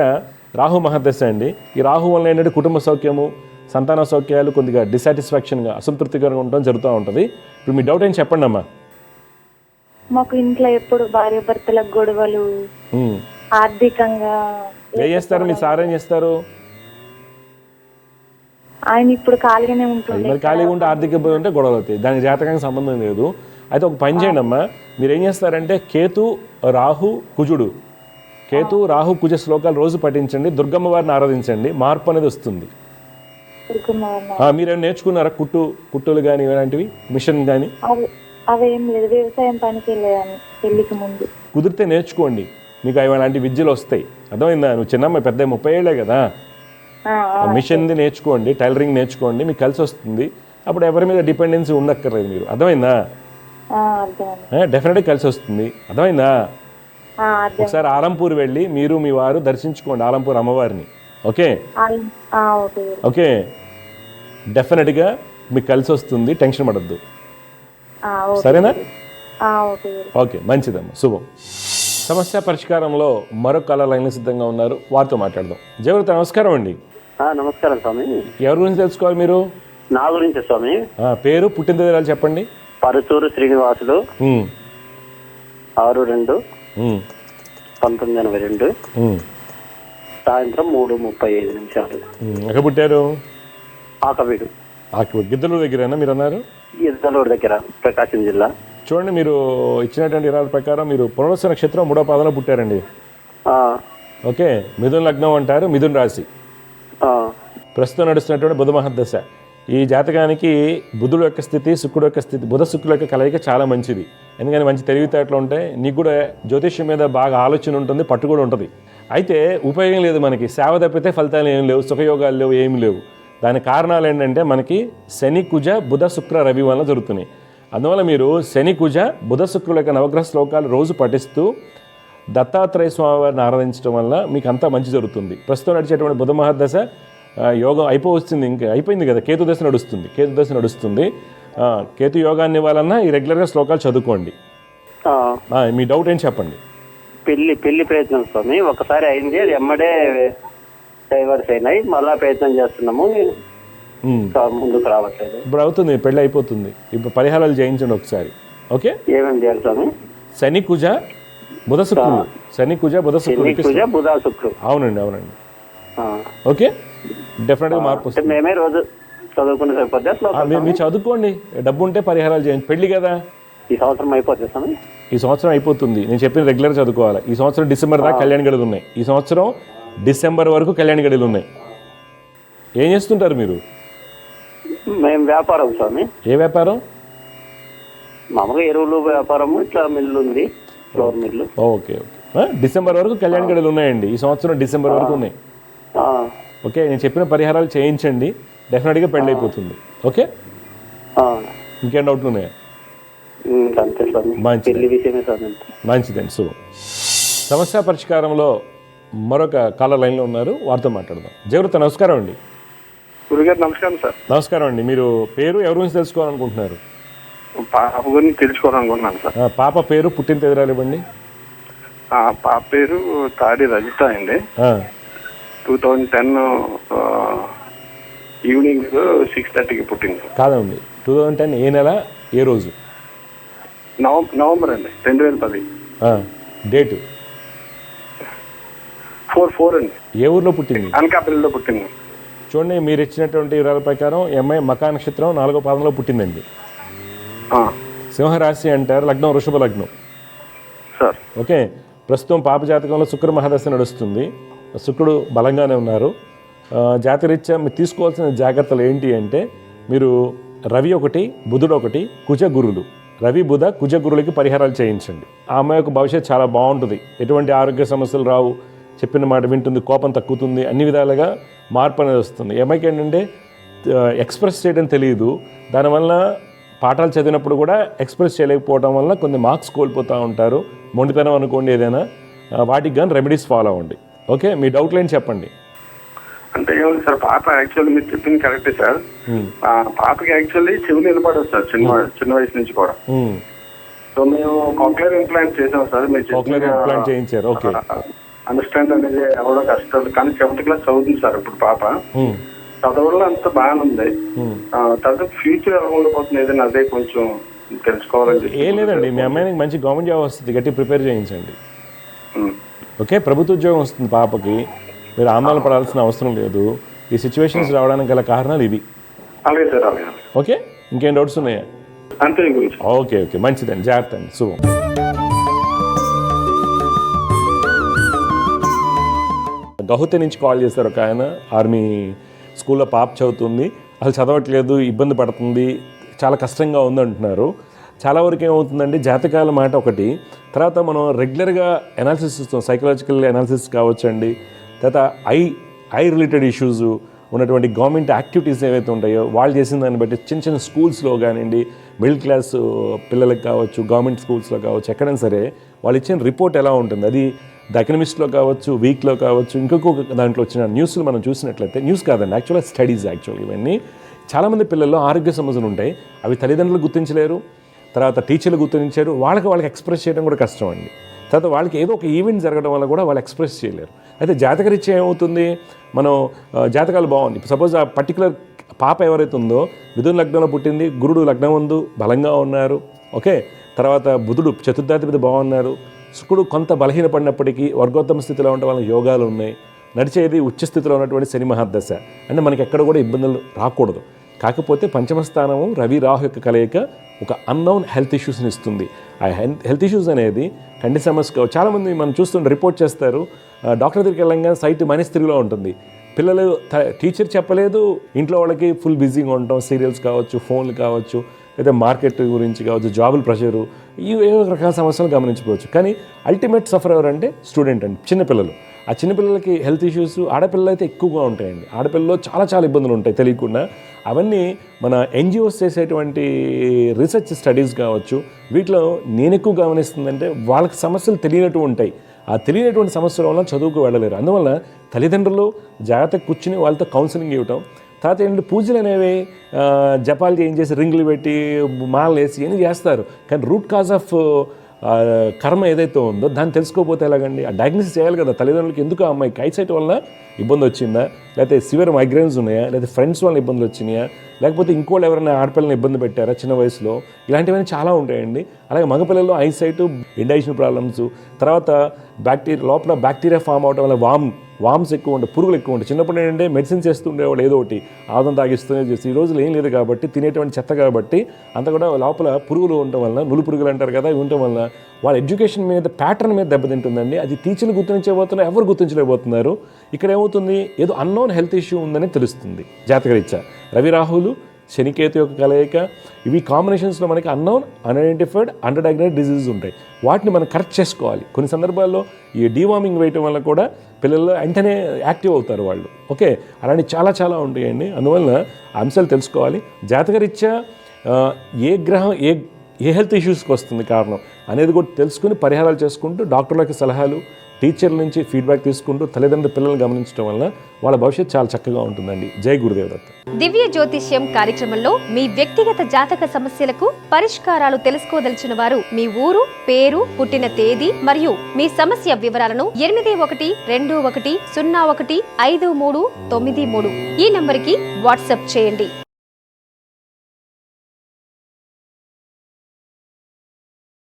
రాహు మహర్దశ అండి. ఈ రాహు వల్ల ఏంటంటే కుటుంబ సౌఖ్యము, సంతాన సౌఖ్యాలు కొద్దిగా డిసాటిస్ఫాక్షన్గా, అసంతృప్తికరంగా ఉండడం జరుగుతూ ఉంటుంది. ఇప్పుడు మీ డౌట్ ఏం చెప్పండి అమ్మా. మాకు ఇంట్లో ఎప్పుడు భార్య భర్తలకు గొడవలు, ఆర్థికంగా. ఏం చేస్తారు మీ సార్? ఏం చేస్తారు ఆయన? ఇప్పుడు ఖాళీగానే ఉంటుంది. మరి ఖాళీగా ఉంటే ఆర్థిక ఇబ్బంది ఉంటే గొడవలు అవుతాయి. దానికి జాతకానికి సంబంధం లేదు. అయితే ఒక పని చేయండి అమ్మా, మీరు ఏం చేస్తారంటే కేతు రాహు కుజ శ్లోకాలు రోజు పఠించండి, దుర్గమ్మ వారిని ఆరాధించండి, మార్పు అనేది వస్తుంది. మీరేమైనా నేర్చుకున్నారా? కుట్టులు కానీ ఇలాంటివి, మిషన్ కానీ? అవేం లేదు, వ్యవసాయం పనికి వెళ్ళేదాన్ని పెళ్లికి ముందు. కుదిరితే నేర్చుకోండి, మీకు అలాంటి విద్యలు వస్తాయి. అర్థమైందా? నువ్వు చిన్నమ్మాయి, పెద్ద 30 ఏళ్ళే కదా. మిషన్ది నేర్చుకోండి, టైలరింగ్ నేర్చుకోండి, మీకు కలిసి వస్తుంది. అప్పుడు ఎవరి మీద డిపెండెన్సీ ఉండక్కర్లేదు మీరు. అర్థమైందా? డెఫినెట్గా కలిసి వస్తుంది. అర్థమైందా? ఒకసారి ఆలంపూర్ వెళ్ళి మీరు మీ వారు దర్శించుకోండి, ఆలంపూర్ అమ్మవారిని. ఓకే, డెఫినెట్గా మీకు కలిసి వస్తుంది, టెన్షన్ పడద్దు. సరేనా? ఓకే, మంచిదమ్మా, శుభం. సమస్య పరిష్కారంలో మరొక కాలర్ లైన్లో సిద్ధంగా ఉన్నారు, వారితో మాట్లాడదాం. జయవృత నమస్కారం అండి. నమస్కారం స్వామి. ఎవరి గురించి తెలుసుకోవాలి మీరు? నా గురించి స్వామి. పేరు, పుట్టిన తేదీ చెప్పండి. పరుచూరు శ్రీనివాసులు, 6/2/1982, సాయంత్రం 3:35. ఎక్కడ పుట్టారు? ఆకవీడు, గిద్దలూరు దగ్గరేనా మీరు అన్నారు? గిద్దలూరు దగ్గర, ప్రకాశం జిల్లా. చూడండి, మీరు ఇచ్చినటువంటి ఇరాల ప్రకారం మీరు పునర్వసు నక్షత్రం 3వ పాదంలో పుట్టారండి. ఓకే, మిథున లగ్నం అంటారు, మిథున రాశి. ప్రస్తుతం నడుస్తున్నటువంటి బుధ మహర్దశ. ఈ జాతకానికి బుధుడు యొక్క స్థితి, శుక్రుడు యొక్క స్థితి, బుధ శుక్రుల యొక్క కలయిక చాలా మంచిది. ఎందుకని మంచి తెలివితేటలు ఉంటాయి, నీకు కూడా జ్యోతిష్యం మీద బాగా ఆలోచన ఉంటుంది, పట్టు కూడా ఉంటుంది. అయితే ఉపయోగం లేదు మనకి, సేవ తప్పితే ఫలితాలు ఏం లేవు, సుఖయోగాలు లేవు, ఏమి లేవు. దానికి కారణాలు ఏంటంటే మనకి శని కుజ బుధ శుక్ర రవి వల్ల జరుగుతున్నాయి. అందువల్ల మీరు శని కుజ బుధ శుక్రుల యొక్క నవగ్రహ శ్లోకాలు రోజు పఠిస్తూ దత్తాత్రేయ స్వామి వారిని ఆరాధించడం వల్ల మీకు అంతా మంచి జరుగుతుంది. ప్రస్తుతం నడిచేటువంటి బుధ మహర్దశ యోగం అయిపోవస్తుంది, ఇంకా అయిపోయింది కదా, కేతు దశ నడుస్తుంది. కేతు యోగాన్ని ఇవ్వాలన్నా ఈ రెగ్యులర్గా శ్లోకాలు చదువుకోండి. మీ డౌట్ ఏంటి చెప్పండి. పెళ్లి ప్రయత్నం స్వామి, ఒకసారి అయింది, అది ఎమ్మడే డైవర్స్ అయినాయి, మళ్ళా ప్రయత్నం చేస్తున్నాము, ముందుకు రావట్లేదు. ఇప్పుడు అవుతుంది, పెళ్ళి అయిపోతుంది. ఇప్పుడు పరిహారాలు చేయించండి ఒకసారి. ఓకే, ఏమేమి చేయాలి స్వామి? శని కుజ బుధ శుక్రుడు, అవునండి. ఓకే, డెఫినెట్గా మార్పు వస్తుంది. మేమే రోజు చదువుకునే సరిపోద్ది. మీరు చదువుకోండి, డబ్బు ఉంటే పరిహారాలు చేయండి. పెళ్లి కదా, ఈ సంవత్సరం అయిపోతుంది స్వామి. ఈ సంవత్సరం అయిపోతుంది, నేను చెప్పిన రెగ్యులర్ చదువుకోవాలి. ఈ సంవత్సరం డిసెంబర్ దాకా కళ్యాణ గడులు ఉన్నాయి. ఈ సంవత్సరం డిసెంబర్ వరకు కళ్యాణ గడులు ఉన్నాయి. ఏం చేస్తుంటారు మీరు? మేము వ్యాపారం స్వామి. ఏ వ్యాపారం? మామూలుగా ఎరువులు వ్యాపారము, ఇట్లా మిల్లు ఉంది, floor mill. Okay okay. December వరకు కళ్యాణ గడులు ఉన్నాయండి. ఈ సంవత్సరం డిసెంబర్ వరకు ఉన్నాయి. ఆ, ఓకే, నేను చెప్పిన పరిహారాలు చేయించండి, డెఫినెట్గా పెళ్ళి అయిపోతుంది. ఓకే, ఆ. ఇంకేం డౌట్లు ఉన్నాయా? అంతే స్వామి, మంచిది. పెళ్లి విషయమే స్వామి. మంచిదండి, శుభం. సమస్య పరిష్కారంలో మరొక కాలర్ లైన్లో ఉన్నారు, వారితో మాట్లాడదాం. జగృత నమస్కారం అండి. గురుగారు నమస్కారం సార్. నమస్కారం అండి. మీరు పేరు ఎవరి గురించి తెలుసుకోవాలనుకుంటున్నారు? పాప గురించి తెలుసుకోవాలనుకుంటున్నాను సార్. పాప పేరు, పుట్టిన తేదీరాలు ఇవ్వండి. పాప పేరు తాడి రజిత అండి. 2010 ఈవినింగ్ 6:30కి పుట్టింది. కాదండి, 2010 ఏ నెల, ఏ రోజు? నవంబర్ అండి, 2010. డేటు 4/4 అండి. ఏ ఊర్లో పుట్టింది? అనకాపల్లిలో పుట్టింది. చూడండి, మీరు ఇచ్చినటువంటి వివరాల ప్రకారం అమ్మాయి మకా నక్షత్రం 4వ పాదంలో పుట్టిందండి. సింహరాశి అంటారు, లగ్నం వృషభ లగ్నం. సార్ ఓకే, ప్రస్తుతం పాప జాతకంలో శుక్ర మహాదశ నడుస్తుంది. శుక్రుడు బలంగానే ఉన్నారు. జాతరీత్యా మీరు తీసుకోవాల్సిన జాగ్రత్తలు ఏంటి అంటే, మీరు రవి ఒకటి, బుధుడు ఒకటి, కుజ గురులు, రవి బుధ కుజ గురులకి పరిహారాలు చేయించండి. ఆ అమ్మాయి యొక్క భవిష్యత్తు చాలా బాగుంటుంది. ఎటువంటి ఆరోగ్య సమస్యలు రావు, చెప్పిన మాట వింటుంది, కోపం తగ్గుతుంది, అన్ని విధాలుగా మార్పు అనేది వస్తుంది. ఈ అమ్మాయికి ఏంటంటే ఎక్స్ప్రెస్ చేయడం తెలియదు. దానివల్ల పాఠాలు చదివినప్పుడు కూడా ఎక్స్ప్రెస్ చేయలేకపోవడం వల్ల కొన్ని మార్క్స్ కోల్పోతూ ఉంటారు. మొండితనం అనుకోండి ఏదైనా, వాటికి కానీ రెమెడీస్ ఫాలో అవ్వండి. ఓకే, మీ డౌట్లు ఏంటి చెప్పండి. అంటే ఏముంది సార్, పాప యాక్చువల్లీ మీరు చెప్పింది కరెక్టే సార్. పాపకి యాక్చువల్లీ చెవులు నిలబడదు సార్, చిన్న వయసు నుంచి కూడా. సో మేము కాక్లియర్ ఇంప్లాంట్ చేసాం సార్. కాక్లియర్ ఇంప్లాంట్ చేయించారు. ఓకే, అండర్స్టాండ్ అనేది ఎవరో కష్టం, కానీ 7th క్లాస్ చదువుతుంది సార్ ఇప్పుడు పాప. చదవడంలో అంత బాగానే ఉంది. తర్వాత ఫ్యూచర్ ఎలా ఉండిపోతుంది ఏదైనా అదే కొంచెం తెలుసుకోవాలని. ఏం లేదండి, మీ అమ్మాయికి మంచి గవర్నమెంట్ జాబ్ వస్తుంది, గట్టి ప్రిపేర్ చేయించండి. ఓకే, ప్రభుత్వ ఉద్యోగం వస్తుంది పాపకి. మీరు ఆందోళన పడాల్సిన అవసరం లేదు. ఈ సిచ్యువేషన్స్ రావడానికి గల కారణాలు ఇవి. అలాగే సార్, అలాగే. ఓకే, ఇంకేం డౌట్స్ ఉన్నాయా? అంతే గురించి. ఓకే ఓకే, మంచిదండి, జాగ్రత్త అండి, శుభం. గౌహతి నుంచి కాల్ చేశారు ఒక ఆయన. ఆర్మీ స్కూల్లో పాప చదువుతుంది, అసలు చదవట్లేదు, ఇబ్బంది పడుతుంది, చాలా కష్టంగా ఉంది అంటున్నారు. చాలా వరకు ఏమవుతుందండి, జాతకాల మాట ఒకటి, తర్వాత మనం రెగ్యులర్గా అనాలిసిస్ ఇస్తాం, సైకలాజికల్ అనాలిసిస్ కావచ్చండి, తర్వాత ఐ రిలేటెడ్ ఇష్యూస్ ఉన్నటువంటి గవర్నమెంట్ యాక్టివిటీస్ ఏవైతే ఉంటాయో వాళ్ళు చేసిన దాన్ని బట్టి చిన్న చిన్న స్కూల్స్లో కానివ్వండి, మిడిల్ క్లాస్ పిల్లలకు కావచ్చు, గవర్నమెంట్ స్కూల్స్లో కావచ్చు, ఎక్కడైనా సరే వాళ్ళు ఇచ్చిన రిపోర్ట్ ఎలా ఉంటుంది, అది ద ఎకనమిస్ట్లో కావచ్చు, వీక్లో కావచ్చు, ఇంకొక దాంట్లో వచ్చిన న్యూస్లు మనం చూసినట్లయితే, న్యూస్ కాదండి యాక్చువల్గా స్టడీస్, యాక్చువల్ ఇవన్నీ చాలామంది పిల్లల్లో ఆరోగ్య సమస్యలు ఉంటాయి. అవి తల్లిదండ్రులు గుర్తించలేరు, తర్వాత టీచర్లు గుర్తించారు, వాళ్ళకి ఎక్స్ప్రెస్ చేయడం కూడా కష్టం అండి. తర్వాత వాళ్ళకి ఏదో ఒక ఈవెంట్ జరగడం వల్ల కూడా వాళ్ళు ఎక్స్ప్రెస్ చేయలేరు. అయితే జాతకరీత్యా ఏమవుతుంది, మనం జాతకాలు బాగుంది, సపోజ్ ఆ పర్టికులర్ పాప ఎవరైతే ఉందో మిథున లగ్నంలో పుట్టింది, గురుడు లగ్నం ముందు బలంగా ఉన్నారు. ఓకే, తర్వాత బుధుడు చతుర్థాధిపతి బాగున్నారు, శుక్రుడు కొంత బలహీనపడినప్పటికీ వర్గోత్తమ స్థితిలో ఉంటే వాళ్ళకి యోగాలు ఉన్నాయి. నడిచేది ఉచ్చ స్థితిలో ఉన్నటువంటి శని మహాదశ, అంటే మనకి ఎక్కడ కూడా ఇబ్బందులు రాకూడదు. కాకపోతే పంచమ స్థానము రవి రాహు యొక్క కలయిక ఒక అన్నౌన్ హెల్త్ ఇష్యూస్ని ఇస్తుంది. ఆ హెల్త్ ఇష్యూస్ అనేది కంటి సమస్య. చాలామంది మనం చూస్తుంటే రిపోర్ట్ చేస్తారు, డాక్టర్ దగ్గరికి వెళ్ళంగా సైట్ -3లో ఉంటుంది. పిల్లలు టీచర్ చెప్పలేదు, ఇంట్లో వాళ్ళకి ఫుల్ బిజీగా ఉంటాం, సీరియల్స్ కావచ్చు, ఫోన్లు కావచ్చు, లేదా మార్కెట్ గురించి కావచ్చు, జాబుల ప్రెషరు, ఏవో రకాల సమస్యలు గమనించుకోవచ్చు. కానీ అల్టిమేట్ సఫర్ ఎవరంటే స్టూడెంట్ అండి, చిన్నపిల్లలు. ఆ చిన్నపిల్లలకి హెల్త్ ఇష్యూస్ ఆడపిల్లలు అయితే ఎక్కువగా ఉంటాయండి. ఆడపిల్లల్లో చాలా ఇబ్బందులు ఉంటాయి తెలియకుండా. అవన్నీ మన ఎన్జిఓస్ చేసేటువంటి రీసెర్చ్ స్టడీస్ కావచ్చు, వీటిలో నేను ఎక్కువ గమనిస్తుందంటే వాళ్ళకి సమస్యలు తెలియనట్టు ఉంటాయి. ఆ తెలియనటువంటి సమస్యల వల్ల చదువుకు వెళ్ళలేరు. అందువల్ల తల్లిదండ్రులు జాగ్రత్తగా కూర్చుని వాళ్ళతో కౌన్సిలింగ్ ఇవ్వటం. తర్వాత ఏంటంటే పూజలు అనేవి జపాలు చేయించేసి రింగులు పెట్టి మాలలు వేసి ఇవన్నీ చేస్తారు. కానీ రూట్ కాజ్ ఆఫ్ కర్మ ఏదైతే ఉందో దాన్ని తెలుసుకోకపోతే ఎలాగండి? ఆ డయాగ్నోసిస్ చేయాలి కదా తల్లిదండ్రులకి. ఎందుకు ఆ అమ్మాయికి ఐసైట్ వల్ల ఇబ్బంది వచ్చిందా, లేకపోతే సివియర్ మైగ్రేన్స్ ఉన్నాయా, లేకపోతే ఫ్రెండ్స్ వల్ల ఇబ్బందులు వచ్చినాయా, లేకపోతే ఇంకోళ్ళు ఎవరైనా ఆడపిల్లని ఇబ్బంది పెట్టారా చిన్న వయసులో, ఇలాంటివన్నీ చాలా ఉంటాయండి. అలాగే మగపిల్లల్లో ఐసైట్, ఇండైజెషన్ ప్రాబ్లమ్స్, తర్వాత లోపల బ్యాక్టీరియా ఫామ్ అవడం వల్ల వామ్స్ ఎక్కువ ఉంటాయి, పురుగులు ఎక్కువ ఉంటాయి. చిన్నప్పుడు ఏంటంటే మెడిసిన్స్ చేస్తుండేవాళ్ళు, ఏదో ఒకటి ఆదం తాగిస్తూనే చేసి. ఈ రోజులు ఏం లేదు కాబట్టి, తినేటువంటి చెత్త కాబట్టి అంత కూడా లోపల పురుగులు ఉండటం వల్ల, నులు పురుగులు అంటారు కదా, ఇవి ఉండటం వల్ల వాళ్ళ ఎడ్యుకేషన్ మీద, ప్యాటర్న్ మీద దెబ్బతింటుందండి. అది టీచర్లు గుర్తించబోతున్నారు, ఎవరు గుర్తించలేకపోతున్నారు. ఇక్కడ ఏమవుతుంది, ఏదో అన్నోన్ హెల్త్ ఇష్యూ ఉందని తెలుస్తుంది జాతకరీత్యా. రవి రాహులు శనికేతు యొక్క కలయిక, ఇవి కాంబినేషన్స్లో మనకి అన్నోన్, అన్ఐడెంటిఫైడ్, అండర్ డయాగ్నైజ్డ్ డిసీజెస్ ఉంటాయి. వాటిని మనం కరెక్ట్ చేసుకోవాలి. కొన్ని సందర్భాల్లో ఈ డీవార్మింగ్ వేయటం వల్ల కూడా పిల్లలు వెంటనే యాక్టివ్ అవుతారు వాళ్ళు. ఓకే, అలాంటి చాలా చాలా ఉంటాయండి. అందువలన అంశాలు తెలుసుకోవాలి. జాతకరీత్యా ఏ గ్రహం ఏ హెల్త్ ఇష్యూస్కి వస్తుంది కారణం అనేది కూడా తెలుసుకుని పరిహారాలు చేసుకుంటూ డాక్టర్లకి సలహాలు, టీచర్ల నుంచి ఫీడ్బ్యాక్ తీసుకుంటూ తల్లిదండ్రుల పిల్లల్ని గమనించడం వల్ల వాళ్ళ భవిష్యత్తు చాలా చక్కగా ఉంటుందండి. జై గురుదేవ్ దత్త. దివ్య జ్యోతిష్యం కార్యక్రమంలో మీ వ్యక్తిగత జాతక సమస్యలకు పరిష్కారాలు తెలుసుకోదలిచిన వారు మీ ఊరు, పేరు, పుట్టిన తేదీ మరియు మీ సమస్య వివరాలను 8121015393 ఈ నంబర్కి వాట్సాప్ చేయండి.